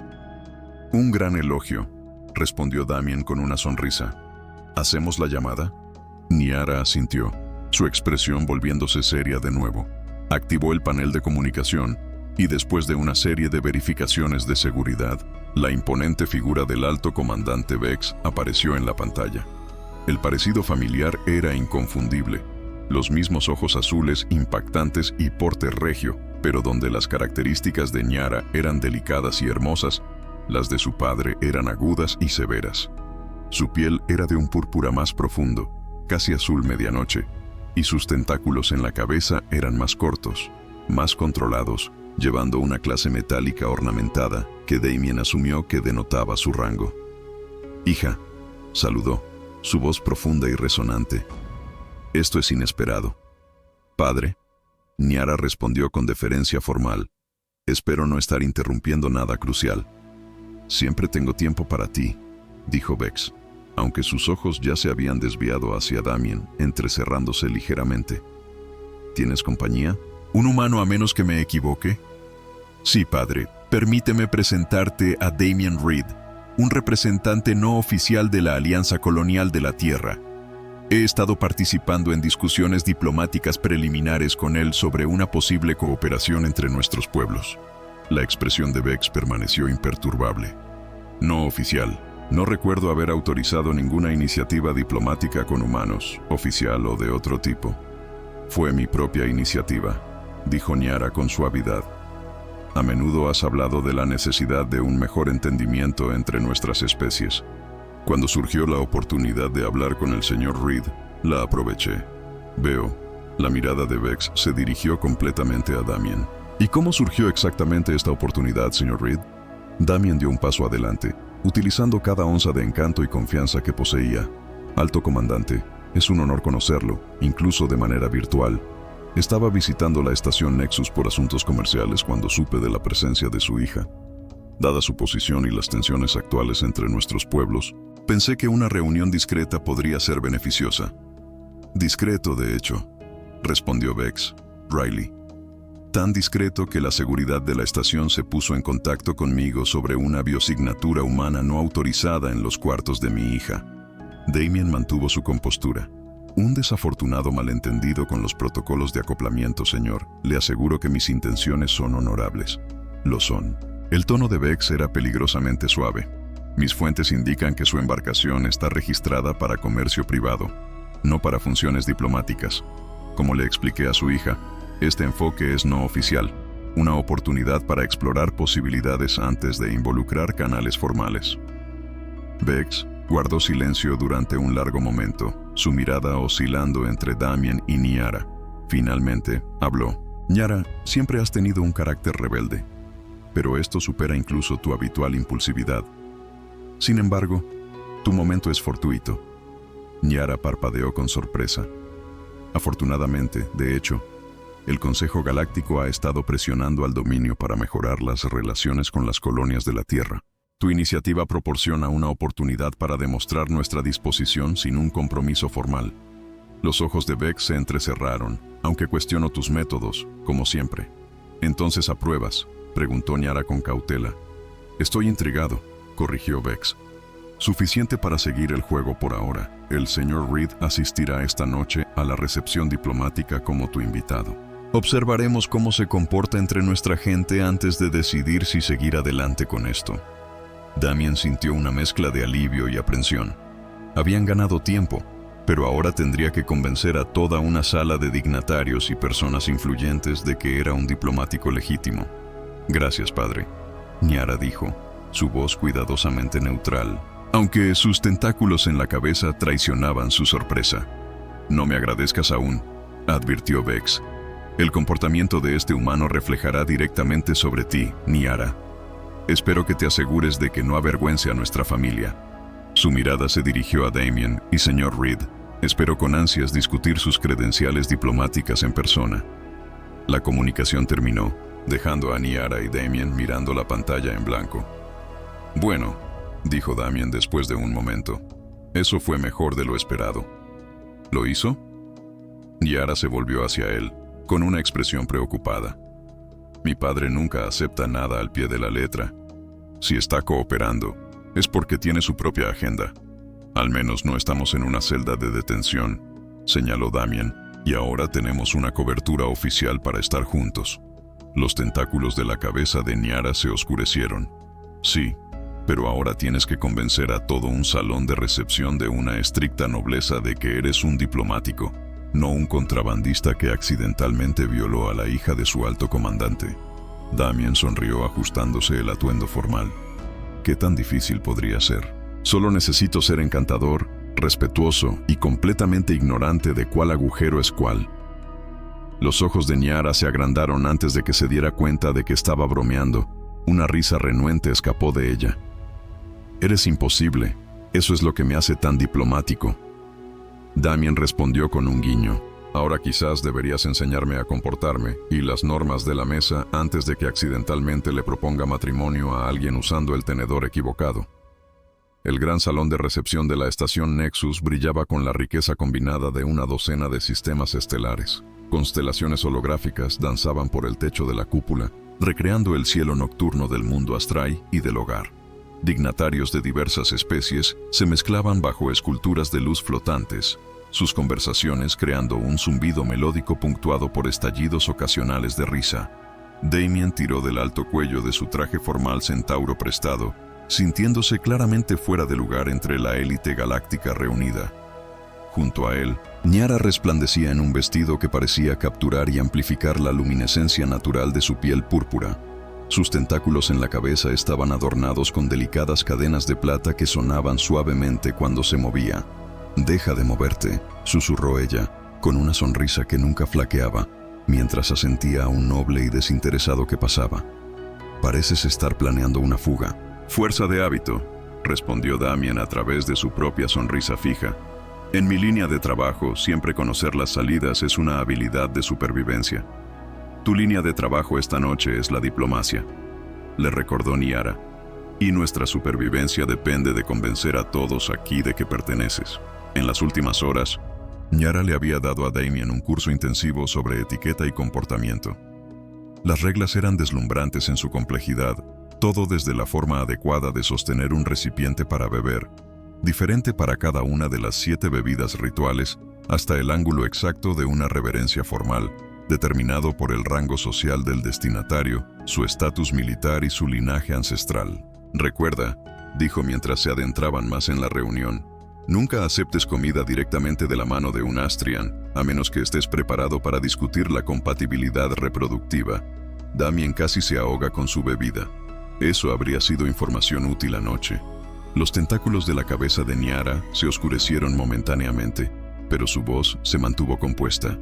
Un gran elogio, respondió Damien con una sonrisa. ¿Hacemos la llamada? Nyara asintió, su expresión volviéndose seria de nuevo. Activó el panel de comunicación y después de una serie de verificaciones de seguridad, la imponente figura del alto comandante Vex apareció en la pantalla. El parecido familiar era inconfundible. Los mismos ojos azules impactantes y porte regio, pero donde las características de Nyara eran delicadas y hermosas, las de su padre eran agudas y severas. Su piel era de un púrpura más profundo, casi azul medianoche, y sus tentáculos en la cabeza eran más cortos, más controlados, llevando una clase metálica ornamentada que Damien asumió que denotaba su rango. «Hija», saludó, su voz profunda y resonante. «Esto es inesperado». «Padre», Nyara respondió con deferencia formal. «Espero no estar interrumpiendo nada crucial». «Siempre tengo tiempo para ti», dijo Vex, aunque sus ojos ya se habían desviado hacia Damien, entrecerrándose ligeramente. «¿Tienes compañía? ¿Un humano a menos que me equivoque?» «Sí, padre. Permíteme presentarte a Damien Reed, un representante no oficial de la Alianza Colonial de la Tierra. He estado participando en discusiones diplomáticas preliminares con él sobre una posible cooperación entre nuestros pueblos». La expresión de Vex permaneció imperturbable. «No oficial. No recuerdo haber autorizado ninguna iniciativa diplomática con humanos, oficial o de otro tipo. Fue mi propia iniciativa», dijo Nyara con suavidad. «A menudo has hablado de la necesidad de un mejor entendimiento entre nuestras especies. Cuando surgió la oportunidad de hablar con el señor Reed, la aproveché. Veo». La mirada de Vex se dirigió completamente a Damien. «¿Y cómo surgió exactamente esta oportunidad, señor Reed?» Damien dio un paso adelante, utilizando cada onza de encanto y confianza que poseía. «Alto comandante, es un honor conocerlo, incluso de manera virtual. Estaba visitando la estación Nexus por asuntos comerciales cuando supe de la presencia de su hija. Dada su posición y las tensiones actuales entre nuestros pueblos, pensé que una reunión discreta podría ser beneficiosa. Discreto, de hecho, respondió Vex. Riley. Tan discreto que la seguridad de la estación se puso en contacto conmigo sobre una biosignatura humana no autorizada en los cuartos de mi hija. Damien mantuvo su compostura. Un desafortunado malentendido con los protocolos de acoplamiento, señor. Le aseguro que mis intenciones son honorables. Lo son. El tono de Vex era peligrosamente suave. Mis fuentes indican que su embarcación está registrada para comercio privado, no para funciones diplomáticas. Como le expliqué a su hija, este enfoque es no oficial, una oportunidad para explorar posibilidades antes de involucrar canales formales. Vex guardó silencio durante un largo momento, su mirada oscilando entre Damien y Nyara. Finalmente, habló. Nyara, siempre has tenido un carácter rebelde, pero esto supera incluso tu habitual impulsividad. Sin embargo, tu momento es fortuito. Nyara parpadeó con sorpresa. Afortunadamente, de hecho, el Consejo Galáctico ha estado presionando al dominio para mejorar las relaciones con las colonias de la Tierra. Tu iniciativa proporciona una oportunidad para demostrar nuestra disposición sin un compromiso formal. Los ojos de Vex se entrecerraron, aunque cuestiono tus métodos, como siempre. ¿Entonces apruebas?, preguntó Nyara con cautela. Estoy intrigado, corrigió Vex. Suficiente para seguir el juego por ahora. El señor Reed asistirá esta noche a la recepción diplomática como tu invitado. Observaremos cómo se comporta entre nuestra gente antes de decidir si seguir adelante con esto. Damien sintió una mezcla de alivio y aprensión. Habían ganado tiempo, pero ahora tendría que convencer a toda una sala de dignatarios y personas influyentes de que era un diplomático legítimo. Gracias, padre, Nyara dijo, su voz cuidadosamente neutral, aunque sus tentáculos en la cabeza traicionaban su sorpresa. No me agradezcas aún, advirtió Vex. El comportamiento de este humano reflejará directamente sobre ti, Nyara. Espero que te asegures de que no avergüence a nuestra familia. Su mirada se dirigió a Damien y señor Reed. Espero con ansias discutir sus credenciales diplomáticas en persona. La comunicación terminó, dejando a Nyara y Damien mirando la pantalla en blanco. Bueno, dijo Damien después de un momento. Eso fue mejor de lo esperado. ¿Lo hizo? Nyara se volvió hacia él, con una expresión preocupada. Mi padre nunca acepta nada al pie de la letra. Si está cooperando, es porque tiene su propia agenda. Al menos no estamos en una celda de detención, señaló Damien, y ahora tenemos una cobertura oficial para estar juntos. Los tentáculos de la cabeza de Nyara se oscurecieron. Sí, pero ahora tienes que convencer a todo un salón de recepción de una estricta nobleza de que eres un diplomático, no un contrabandista que accidentalmente violó a la hija de su alto comandante. Damien sonrió ajustándose el atuendo formal. ¿Qué tan difícil podría ser? Solo necesito ser encantador, respetuoso y completamente ignorante de cuál agujero es cuál. Los ojos de Nyara se agrandaron antes de que se diera cuenta de que estaba bromeando. Una risa renuente escapó de ella. Eres imposible. Eso es lo que me hace tan diplomático. Damien respondió con un guiño. Ahora quizás deberías enseñarme a comportarme y las normas de la mesa antes de que accidentalmente le proponga matrimonio a alguien usando el tenedor equivocado. El gran salón de recepción de la estación Nexus brillaba con la riqueza combinada de una docena de sistemas estelares. Constelaciones holográficas danzaban por el techo de la cúpula, recreando el cielo nocturno del mundo astral y del hogar. Dignatarios de diversas especies se mezclaban bajo esculturas de luz flotantes, sus conversaciones creando un zumbido melódico puntuado por estallidos ocasionales de risa. Damien tiró del alto cuello de su traje formal centauro prestado, sintiéndose claramente fuera de lugar entre la élite galáctica reunida. Junto a él, Nyara resplandecía en un vestido que parecía capturar y amplificar la luminescencia natural de su piel púrpura. Sus tentáculos en la cabeza estaban adornados con delicadas cadenas de plata que sonaban suavemente cuando se movía. «Deja de moverte», susurró ella, con una sonrisa que nunca flaqueaba, mientras asentía a un noble y desinteresado que pasaba. «Pareces estar planeando una fuga». «Fuerza de hábito», respondió Damien a través de su propia sonrisa fija. «En mi línea de trabajo, siempre conocer las salidas es una habilidad de supervivencia». «Tu línea de trabajo esta noche es la diplomacia», le recordó Nyara. «Y nuestra supervivencia depende de convencer a todos aquí de que perteneces». En las últimas horas, Nyara le había dado a Damien un curso intensivo sobre etiqueta y comportamiento. Las reglas eran deslumbrantes en su complejidad, todo desde la forma adecuada de sostener un recipiente para beber, diferente para cada una de las 7 bebidas rituales, hasta el ángulo exacto de una reverencia formal, determinado por el rango social del destinatario, su estatus militar y su linaje ancestral. Recuerda, dijo mientras se adentraban más en la reunión, nunca aceptes comida directamente de la mano de un Astrian, a menos que estés preparado para discutir la compatibilidad reproductiva. Damien casi se ahoga con su bebida. Eso habría sido información útil anoche. Los tentáculos de la cabeza de Nyara se oscurecieron momentáneamente, pero su voz se mantuvo compuesta.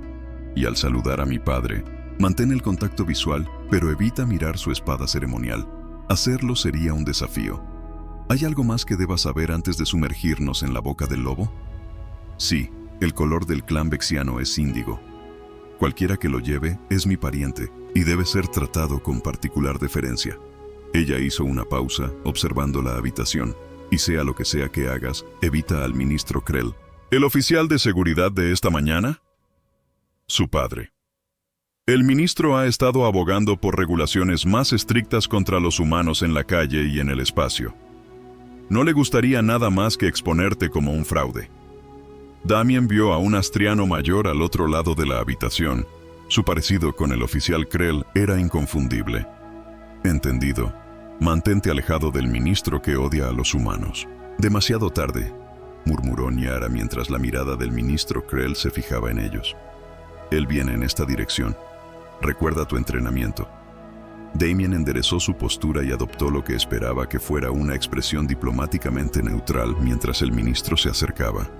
Y al saludar a mi padre, mantén el contacto visual, pero evita mirar su espada ceremonial. Hacerlo sería un desafío. ¿Hay algo más que debas saber antes de sumergirnos en la boca del lobo? Sí, el color del clan vexiano es índigo. Cualquiera que lo lleve es mi pariente y debe ser tratado con particular deferencia. Ella hizo una pausa, observando la habitación. Y sea lo que sea que hagas, evita al ministro Krell. ¿El oficial de seguridad de esta mañana? Su padre. El ministro ha estado abogando por regulaciones más estrictas contra los humanos en la calle y en el espacio. No le gustaría nada más que exponerte como un fraude. Damien vio a un astriano mayor al otro lado de la habitación. Su parecido con el oficial Krell era inconfundible. Entendido. Mantente alejado del ministro que odia a los humanos. Demasiado tarde, murmuró Nyara mientras la mirada del ministro Krell se fijaba en ellos. Él viene en esta dirección. Recuerda tu entrenamiento. Damien enderezó su postura y adoptó lo que esperaba que fuera una expresión diplomáticamente neutral mientras el ministro se acercaba.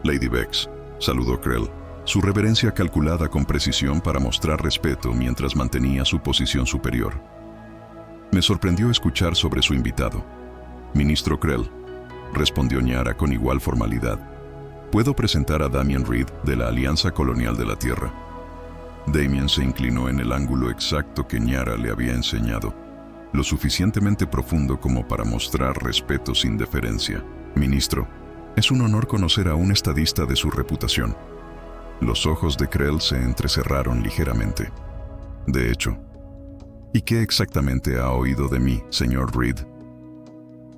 Lady Vex, saludó Krell, su reverencia calculada con precisión para mostrar respeto mientras mantenía su posición superior. Me sorprendió escuchar sobre su invitado. Ministro Krell, respondió Nyara con igual formalidad. Puedo presentar a Damien Reed de la Alianza Colonial de la Tierra. Damien se inclinó en el ángulo exacto que Nyara le había enseñado, lo suficientemente profundo como para mostrar respeto sin deferencia. Ministro, es un honor conocer a un estadista de su reputación. Los ojos de Krell se entrecerraron ligeramente. De hecho, ¿y qué exactamente ha oído de mí, señor Reed?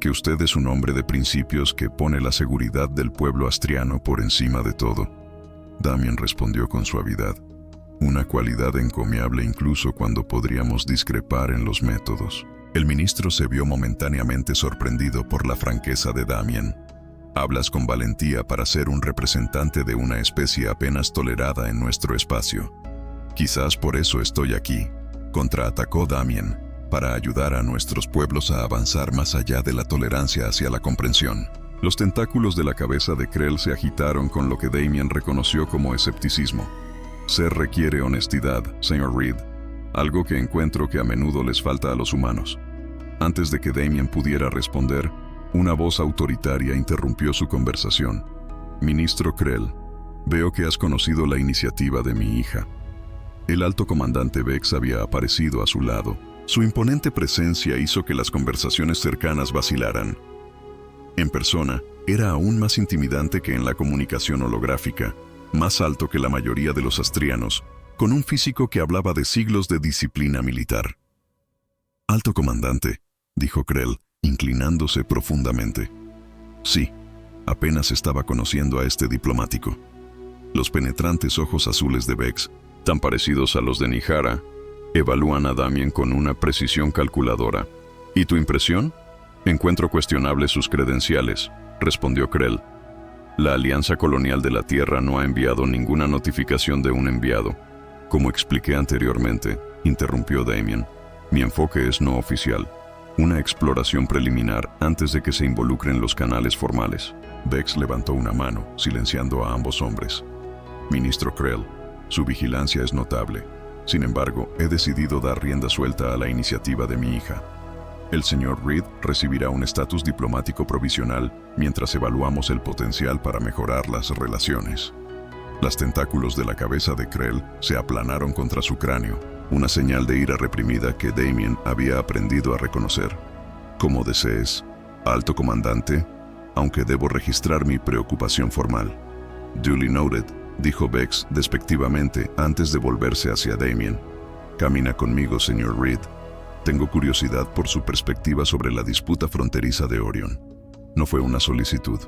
Que usted es un hombre de principios que pone la seguridad del pueblo astriano por encima de todo. Damien respondió con suavidad. Una cualidad encomiable incluso cuando podríamos discrepar en los métodos. El ministro se vio momentáneamente sorprendido por la franqueza de Damien. Hablas con valentía para ser un representante de una especie apenas tolerada en nuestro espacio. Quizás por eso estoy aquí, contraatacó Damien, para ayudar a nuestros pueblos a avanzar más allá de la tolerancia hacia la comprensión. Los tentáculos de la cabeza de Krell se agitaron con lo que Damien reconoció como escepticismo. Ser requiere honestidad, señor Reed, algo que encuentro que a menudo les falta a los humanos. Antes de que Damien pudiera responder, una voz autoritaria interrumpió su conversación. Ministro Krell, veo que has conocido la iniciativa de mi hija. El alto comandante Vex había aparecido a su lado. Su imponente presencia hizo que las conversaciones cercanas vacilaran. En persona, era aún más intimidante que en la comunicación holográfica, más alto que la mayoría de los astrianos, con un físico que hablaba de siglos de disciplina militar. Alto comandante, dijo Krell, inclinándose profundamente. Sí, apenas estaba conociendo a este diplomático. Los penetrantes ojos azules de Vex, tan parecidos a los de Nyara, evalúan a Damien con una precisión calculadora. ¿Y tu impresión? Encuentro cuestionables sus credenciales, respondió Krell. La Alianza Colonial de la Tierra no ha enviado ninguna notificación de un enviado. Como expliqué anteriormente, interrumpió Damien, mi enfoque es no oficial. Una exploración preliminar antes de que se involucren los canales formales. Vex levantó una mano, silenciando a ambos hombres. Ministro Krell, su vigilancia es notable. Sin embargo, he decidido dar rienda suelta a la iniciativa de mi hija. El señor Reed recibirá un estatus diplomático provisional mientras evaluamos el potencial para mejorar las relaciones. Los tentáculos de la cabeza de Krell se aplanaron contra su cráneo, una señal de ira reprimida que Damien había aprendido a reconocer. Como desees, alto comandante, aunque debo registrar mi preocupación formal. Duly noted, dijo Vex despectivamente antes de volverse hacia Damien. Camina conmigo, señor Reed. Tengo curiosidad por su perspectiva sobre la disputa fronteriza de Orion. No fue una solicitud.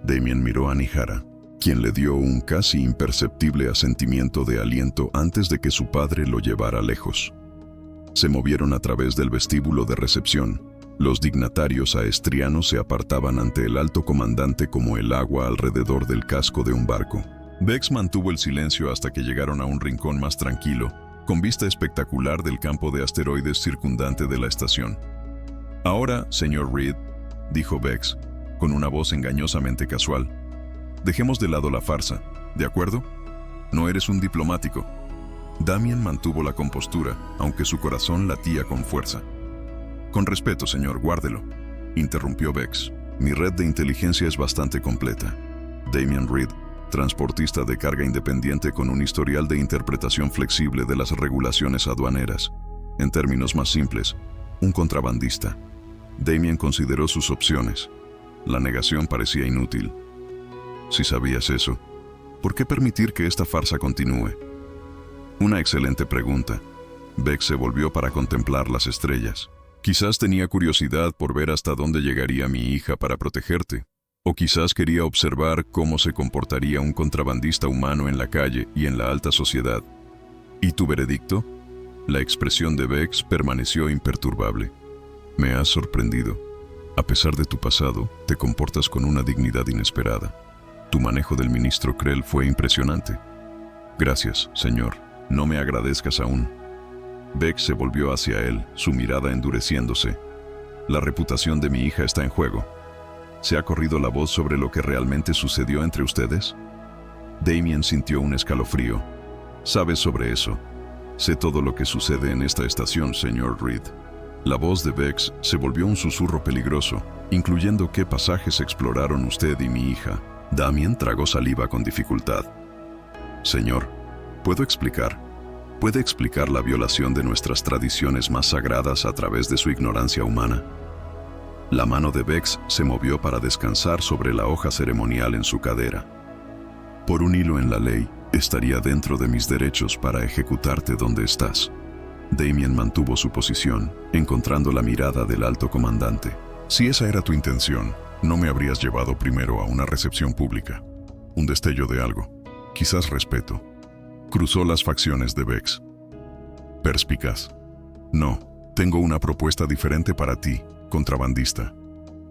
Damien miró a Nihara, quien le dio un casi imperceptible asentimiento de aliento antes de que su padre lo llevara lejos. Se movieron a través del vestíbulo de recepción. Los dignatarios aestrianos se apartaban ante el alto comandante como el agua alrededor del casco de un barco. Vex mantuvo el silencio hasta que llegaron a un rincón más tranquilo, con vista espectacular del campo de asteroides circundante de la estación. «Ahora, señor Reed», dijo Vex, con una voz engañosamente casual, «dejemos de lado la farsa, ¿de acuerdo? No eres un diplomático». Damien mantuvo la compostura, aunque su corazón latía con fuerza. «Con respeto, señor, guárdelo», interrumpió Vex. «Mi red de inteligencia es bastante completa. Damien Reed, transportista de carga independiente con un historial de interpretación flexible de las regulaciones aduaneras. En términos más simples, un contrabandista». Damien consideró sus opciones. La negación parecía inútil. «Si sabías eso, ¿por qué permitir que esta farsa continúe?» «Una excelente pregunta». Vex se volvió para contemplar las estrellas. «Quizás tenía curiosidad por ver hasta dónde llegaría mi hija para protegerte. O quizás quería observar cómo se comportaría un contrabandista humano en la calle y en la alta sociedad. ¿Y tu veredicto?» La expresión de Vex permaneció imperturbable. «Me has sorprendido. A pesar de tu pasado, te comportas con una dignidad inesperada. Tu manejo del ministro Krell fue impresionante». «Gracias, señor. No me agradezcas aún». Vex se volvió hacia él, su mirada endureciéndose. «La reputación de mi hija está en juego. ¿Se ha corrido la voz sobre lo que realmente sucedió entre ustedes?» Damien sintió un escalofrío. «¿Sabes sobre eso?» «Sé todo lo que sucede en esta estación, señor Reed». La voz de Vex se volvió un susurro peligroso, incluyendo qué pasajes exploraron usted y mi hija. Damien tragó saliva con dificultad. «Señor, ¿puedo explicar? ¿Puede explicar la violación de nuestras tradiciones más sagradas a través de su ignorancia humana?» La mano de Vex se movió para descansar sobre la hoja ceremonial en su cadera. «Por un hilo en la ley, estaría dentro de mis derechos para ejecutarte donde estás». Damien mantuvo su posición, encontrando la mirada del alto comandante. «Si esa era tu intención, no me habrías llevado primero a una recepción pública. Un destello de algo, quizás respeto». Cruzó las facciones de Vex. «Perspicaz. No, tengo una propuesta diferente para ti, contrabandista.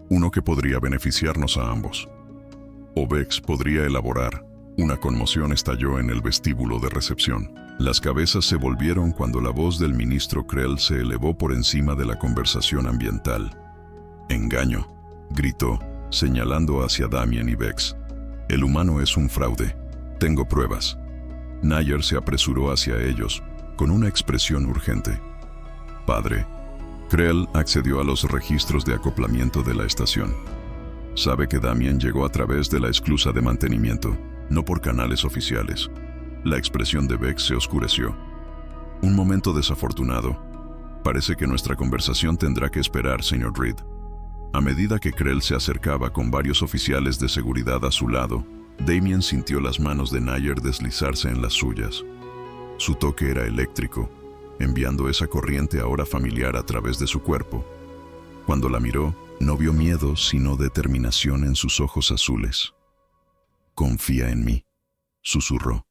Uno que podría beneficiarnos a ambos». O Vex podría elaborar. Una conmoción estalló en el vestíbulo de recepción. Las cabezas se volvieron cuando la voz del ministro Krell se elevó por encima de la conversación ambiental. «Engaño», gritó, señalando hacia Damien y Vex. «El humano es un fraude. Tengo pruebas». Nayer se apresuró hacia ellos, con una expresión urgente. «Padre». Krell accedió a los registros de acoplamiento de la estación. Sabe que Damien llegó a través de la esclusa de mantenimiento, no por canales oficiales. La expresión de Vex se oscureció. «Un momento desafortunado. Parece que nuestra conversación tendrá que esperar, señor Reed». A medida que Krell se acercaba con varios oficiales de seguridad a su lado, Damien sintió las manos de Nayer deslizarse en las suyas. Su toque era eléctrico, enviando esa corriente ahora familiar a través de su cuerpo. Cuando la miró, no vio miedo, sino determinación en sus ojos azules. «Confía en mí», susurró.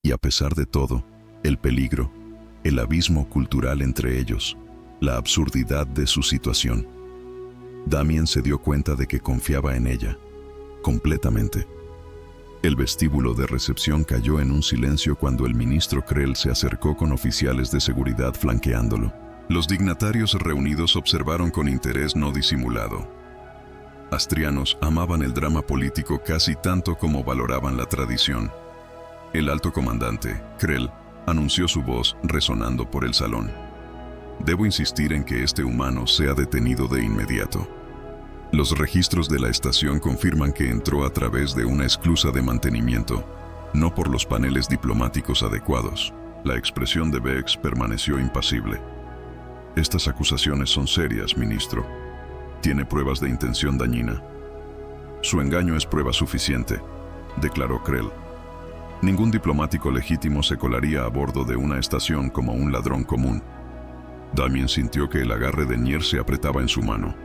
Y a pesar de todo, el peligro, el abismo cultural entre ellos, la absurdidad de su situación, Damien se dio cuenta de que confiaba en ella, completamente. El vestíbulo de recepción cayó en un silencio cuando el ministro Krell se acercó con oficiales de seguridad flanqueándolo. Los dignatarios reunidos observaron con interés no disimulado. Astrianos amaban el drama político casi tanto como valoraban la tradición. El alto comandante, Krell, anunció su voz resonando por el salón. «Debo insistir en que este humano sea detenido de inmediato. Los registros de la estación confirman que entró a través de una esclusa de mantenimiento, no por los paneles diplomáticos adecuados». La expresión de Vex permaneció impasible. «Estas acusaciones son serias, ministro. Tiene pruebas de intención dañina». «Su engaño es prueba suficiente», declaró Krell. Ningún diplomático legítimo se colaría a bordo de una estación como un ladrón común. Damien sintió que el agarre de Nier se apretaba en su mano.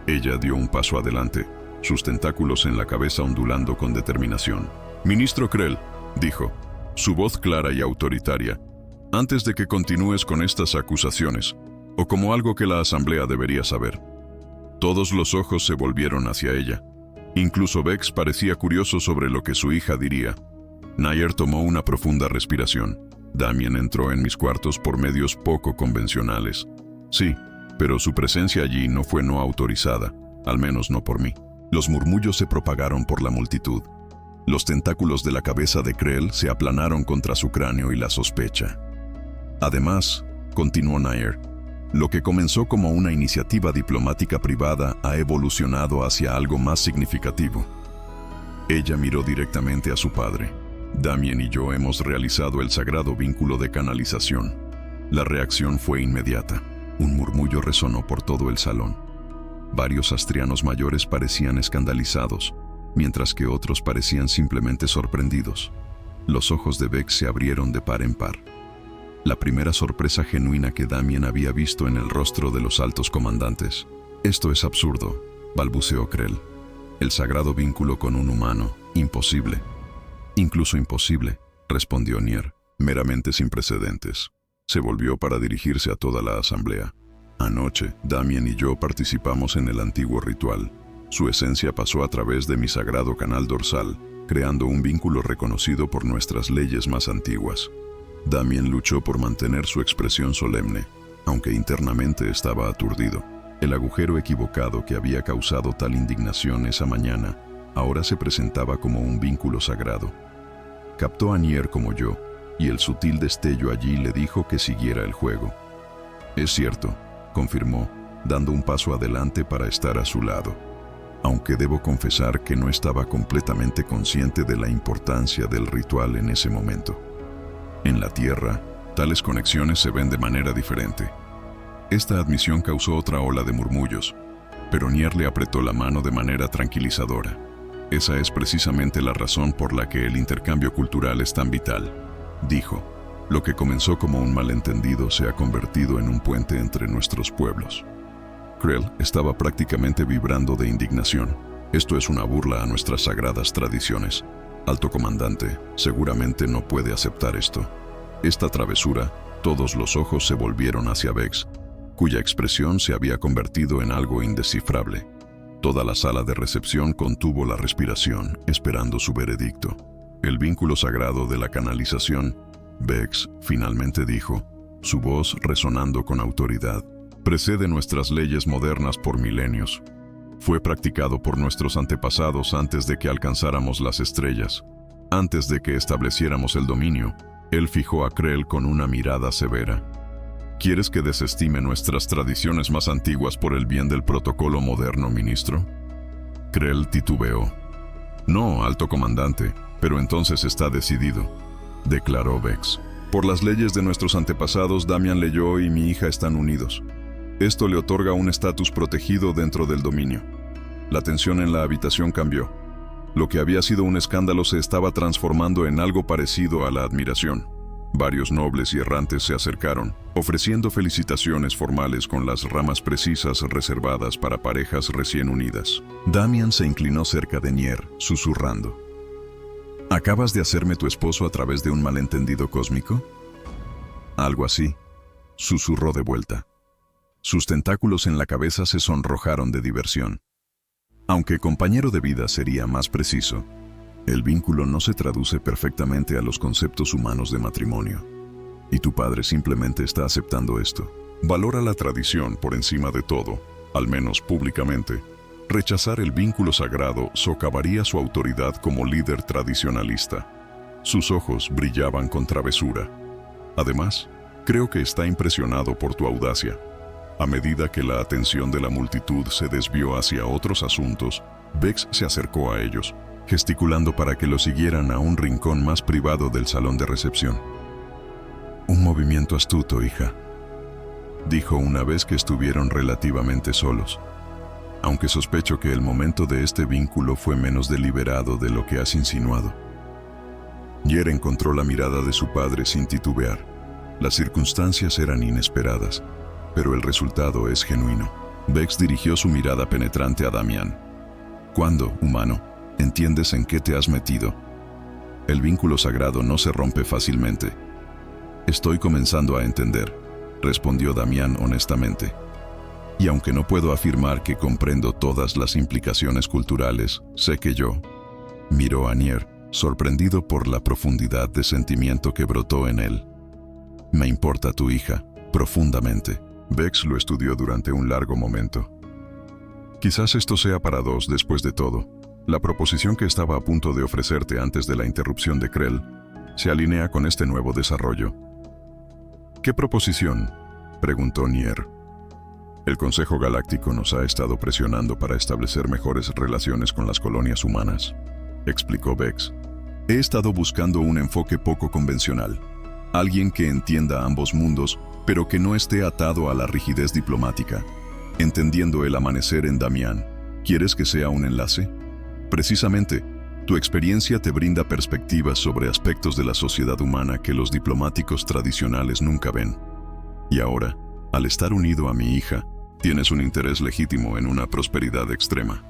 Ella dio un paso adelante, sus tentáculos en la cabeza ondulando con determinación. «Ministro Krell», dijo, su voz clara y autoritaria, «antes de que continúes con estas acusaciones, o como algo que la Asamblea debería saber». Todos los ojos se volvieron hacia ella. Incluso Vex parecía curioso sobre lo que su hija diría. Nair tomó una profunda respiración. Damien entró en mis cuartos por medios poco convencionales. Sí, pero su presencia allí no fue no autorizada, al menos no por mí. Los murmullos se propagaron por la multitud. Los tentáculos de la cabeza de Krell se aplanaron contra su cráneo y la sospecha. Además, continuó Nair, lo que comenzó como una iniciativa diplomática privada ha evolucionado hacia algo más significativo. Ella miró directamente a su padre. Damien y yo hemos realizado el sagrado vínculo de canalización. La reacción fue inmediata. Un murmullo resonó por todo el salón. Varios astrianos mayores parecían escandalizados, mientras que otros parecían simplemente sorprendidos. Los ojos de Vex se abrieron de par en par. La primera sorpresa genuina que Damien había visto en el rostro de los altos comandantes. «Esto es absurdo», balbuceó Krell. «El sagrado vínculo con un humano, imposible». «Incluso imposible», respondió Nier, meramente sin precedentes. Se volvió para dirigirse a toda la asamblea. «Anoche, Damien y yo participamos en el antiguo ritual. Su esencia pasó a través de mi sagrado canal dorsal, creando un vínculo reconocido por nuestras leyes más antiguas». Damien luchó por mantener su expresión solemne, aunque internamente estaba aturdido. El agujero equivocado que había causado tal indignación esa mañana, ahora se presentaba como un vínculo sagrado. Captó a Nier como yo, y el sutil destello allí le dijo que siguiera el juego. «Es cierto», confirmó, dando un paso adelante para estar a su lado. Aunque debo confesar que no estaba completamente consciente de la importancia del ritual en ese momento. En la Tierra, tales conexiones se ven de manera diferente. Esta admisión causó otra ola de murmullos, pero Nier le apretó la mano de manera tranquilizadora. «Esa es precisamente la razón por la que el intercambio cultural es tan vital», dijo. «Lo que comenzó como un malentendido se ha convertido en un puente entre nuestros pueblos». Krell estaba prácticamente vibrando de indignación. «Esto es una burla a nuestras sagradas tradiciones. Alto comandante, seguramente no puede aceptar esto». Esta travesura, todos los ojos se volvieron hacia Vex, cuya expresión se había convertido en algo indescifrable. Toda la sala de recepción contuvo la respiración, esperando su veredicto. «El vínculo sagrado de la canalización», Vex finalmente dijo, su voz resonando con autoridad, «precede nuestras leyes modernas por milenios. Fue practicado por nuestros antepasados antes de que alcanzáramos las estrellas. Antes de que estableciéramos el dominio». Él fijó a Krell con una mirada severa. «¿Quieres que desestime nuestras tradiciones más antiguas por el bien del protocolo moderno, ministro?» Krell titubeó. «No, alto comandante, pero entonces está decidido», declaró Vex. «Por las leyes de nuestros antepasados, Damien Leyó y mi hija están unidos. Esto le otorga un estatus protegido dentro del dominio». La tensión en la habitación cambió. Lo que había sido un escándalo se estaba transformando en algo parecido a la admiración. Varios nobles y errantes se acercaron, ofreciendo felicitaciones formales con las ramas precisas reservadas para parejas recién unidas. Damien se inclinó cerca de Nier, susurrando. «¿Acabas de hacerme tu esposo a través de un malentendido cósmico?» «Algo así», susurró de vuelta. Sus tentáculos en la cabeza se sonrojaron de diversión. Aunque compañero de vida sería más preciso, el vínculo no se traduce perfectamente a los conceptos humanos de matrimonio. Y tu padre simplemente está aceptando esto. Valora la tradición por encima de todo, al menos públicamente. Rechazar el vínculo sagrado socavaría su autoridad como líder tradicionalista. Sus ojos brillaban con travesura. Además, creo que está impresionado por tu audacia. A medida que la atención de la multitud se desvió hacia otros asuntos, Vex se acercó a ellos, gesticulando para que lo siguieran a un rincón más privado del salón de recepción. «Un movimiento astuto, hija», dijo una vez que estuvieron relativamente solos. «Aunque sospecho que el momento de este vínculo fue menos deliberado de lo que has insinuado». Nier encontró la mirada de su padre sin titubear. Las circunstancias eran inesperadas, pero el resultado es genuino. Vex dirigió su mirada penetrante a Damián. ¿Cuándo, humano, entiendes en qué te has metido? El vínculo sagrado no se rompe fácilmente. Estoy comenzando a entender, respondió Damián honestamente. Y aunque no puedo afirmar que comprendo todas las implicaciones culturales, sé que yo... Miró a Nier, sorprendido por la profundidad de sentimiento que brotó en él. Me importa tu hija, profundamente. Vex lo estudió durante un largo momento. Quizás esto sea para dos después de todo. La proposición que estaba a punto de ofrecerte antes de la interrupción de Krell se alinea con este nuevo desarrollo. ¿Qué proposición?, preguntó Nier. El Consejo Galáctico nos ha estado presionando para establecer mejores relaciones con las colonias humanas, explicó Vex. He estado buscando un enfoque poco convencional. Alguien que entienda ambos mundos, pero que no esté atado a la rigidez diplomática. Entendiendo el amanecer en Damián, ¿quieres que sea un enlace? Precisamente, tu experiencia te brinda perspectivas sobre aspectos de la sociedad humana que los diplomáticos tradicionales nunca ven. Y ahora, al estar unido a mi hija, tienes un interés legítimo en una prosperidad extrema.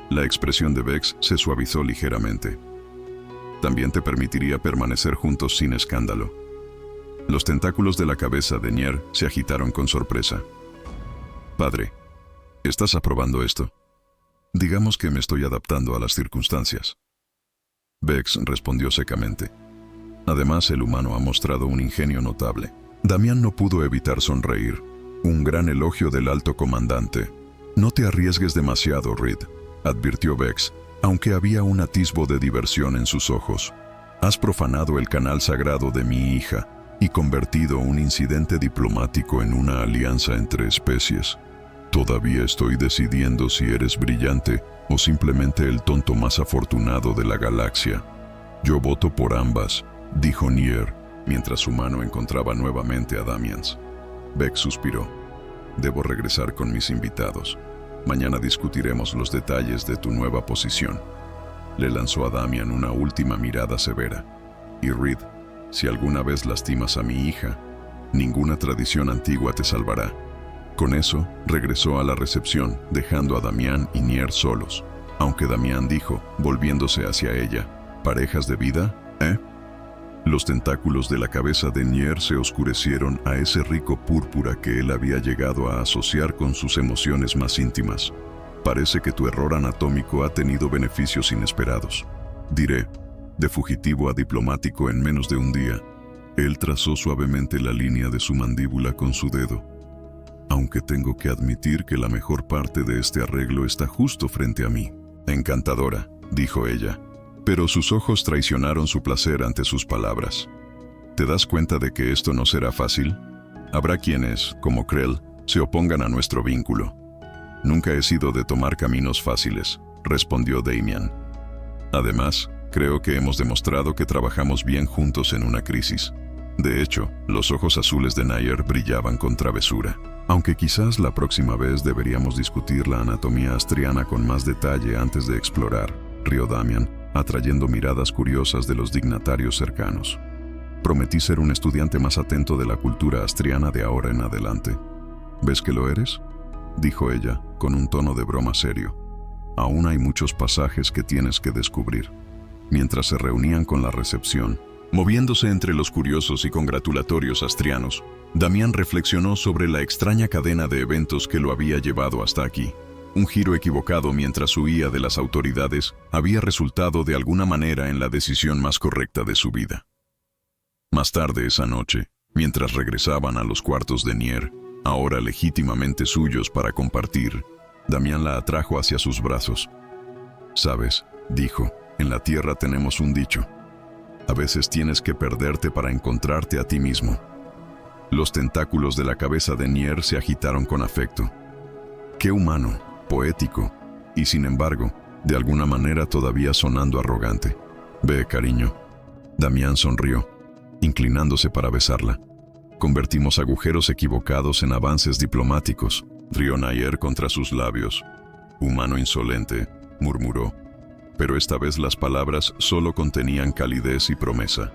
La expresión de Vex se suavizó ligeramente. También te permitiría permanecer juntos sin escándalo. Los tentáculos de la cabeza de Nier se agitaron con sorpresa. Padre, ¿estás aprobando esto? Digamos que me estoy adaptando a las circunstancias. Vex respondió secamente. Además, el humano ha mostrado un ingenio notable. Damián no pudo evitar sonreír. Un gran elogio del alto comandante. No te arriesgues demasiado, Reed, advirtió Vex, aunque había un atisbo de diversión en sus ojos. Has profanado el canal sagrado de mi hija y convertido un incidente diplomático en una alianza entre especies. Todavía estoy decidiendo si eres brillante o simplemente el tonto más afortunado de la galaxia. Yo voto por ambas, dijo Nier, mientras su mano encontraba nuevamente a Damians. Vex suspiró. Debo regresar con mis invitados. Mañana discutiremos los detalles de tu nueva posición. Le lanzó a Damian una última mirada severa. Y Reed, si alguna vez lastimas a mi hija, ninguna tradición antigua te salvará. Con eso, regresó a la recepción, dejando a Damián y Nier solos. Aunque Damián dijo, volviéndose hacia ella, ¿parejas de vida, Los tentáculos de la cabeza de Nier se oscurecieron a ese rico púrpura que él había llegado a asociar con sus emociones más íntimas. Parece que tu error anatómico ha tenido beneficios inesperados. Diré, de fugitivo a diplomático en menos de un día. Él trazó suavemente la línea de su mandíbula con su dedo. Aunque tengo que admitir que la mejor parte de este arreglo está justo frente a mí. Encantadora, dijo ella. Pero sus ojos traicionaron su placer ante sus palabras. ¿Te das cuenta de que esto no será fácil? Habrá quienes, como Krell, se opongan a nuestro vínculo. Nunca he sido de tomar caminos fáciles, respondió Damian. Además, creo que hemos demostrado que trabajamos bien juntos en una crisis. De hecho, los ojos azules de Nier brillaban con travesura. Aunque quizás la próxima vez deberíamos discutir la anatomía astriana con más detalle antes de explorar, rió Damian, atrayendo miradas curiosas de los dignatarios cercanos. Prometí ser un estudiante más atento de la cultura astriana de ahora en adelante. ¿Ves que lo eres?, dijo ella, con un tono de broma serio. Aún hay muchos pasajes que tienes que descubrir. Mientras se reunían con la recepción, moviéndose entre los curiosos y congratulatorios astrianos, Damián reflexionó sobre la extraña cadena de eventos que lo había llevado hasta aquí. Un giro equivocado mientras huía de las autoridades había resultado de alguna manera en la decisión más correcta de su vida. Más tarde esa noche, mientras regresaban a los cuartos de Nier, ahora legítimamente suyos para compartir, Damián la atrajo hacia sus brazos. «Sabes», dijo, «en la Tierra tenemos un dicho. A veces tienes que perderte para encontrarte a ti mismo». Los tentáculos de la cabeza de Nier se agitaron con afecto. Qué humano, poético, y sin embargo, de alguna manera todavía sonando arrogante. «Ve, cariño». Damián sonrió, inclinándose para besarla. «Convertimos agujeros equivocados en avances diplomáticos», rió Nier contra sus labios. «Humano insolente», murmuró. pero esta vez las palabras solo contenían calidez y promesa.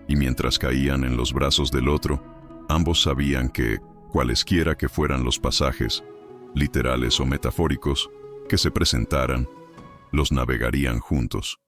Y mientras caían en los brazos del otro, ambos sabían que, cualesquiera que fueran los pasajes, literales o metafóricos, que se presentaran, los navegarían juntos.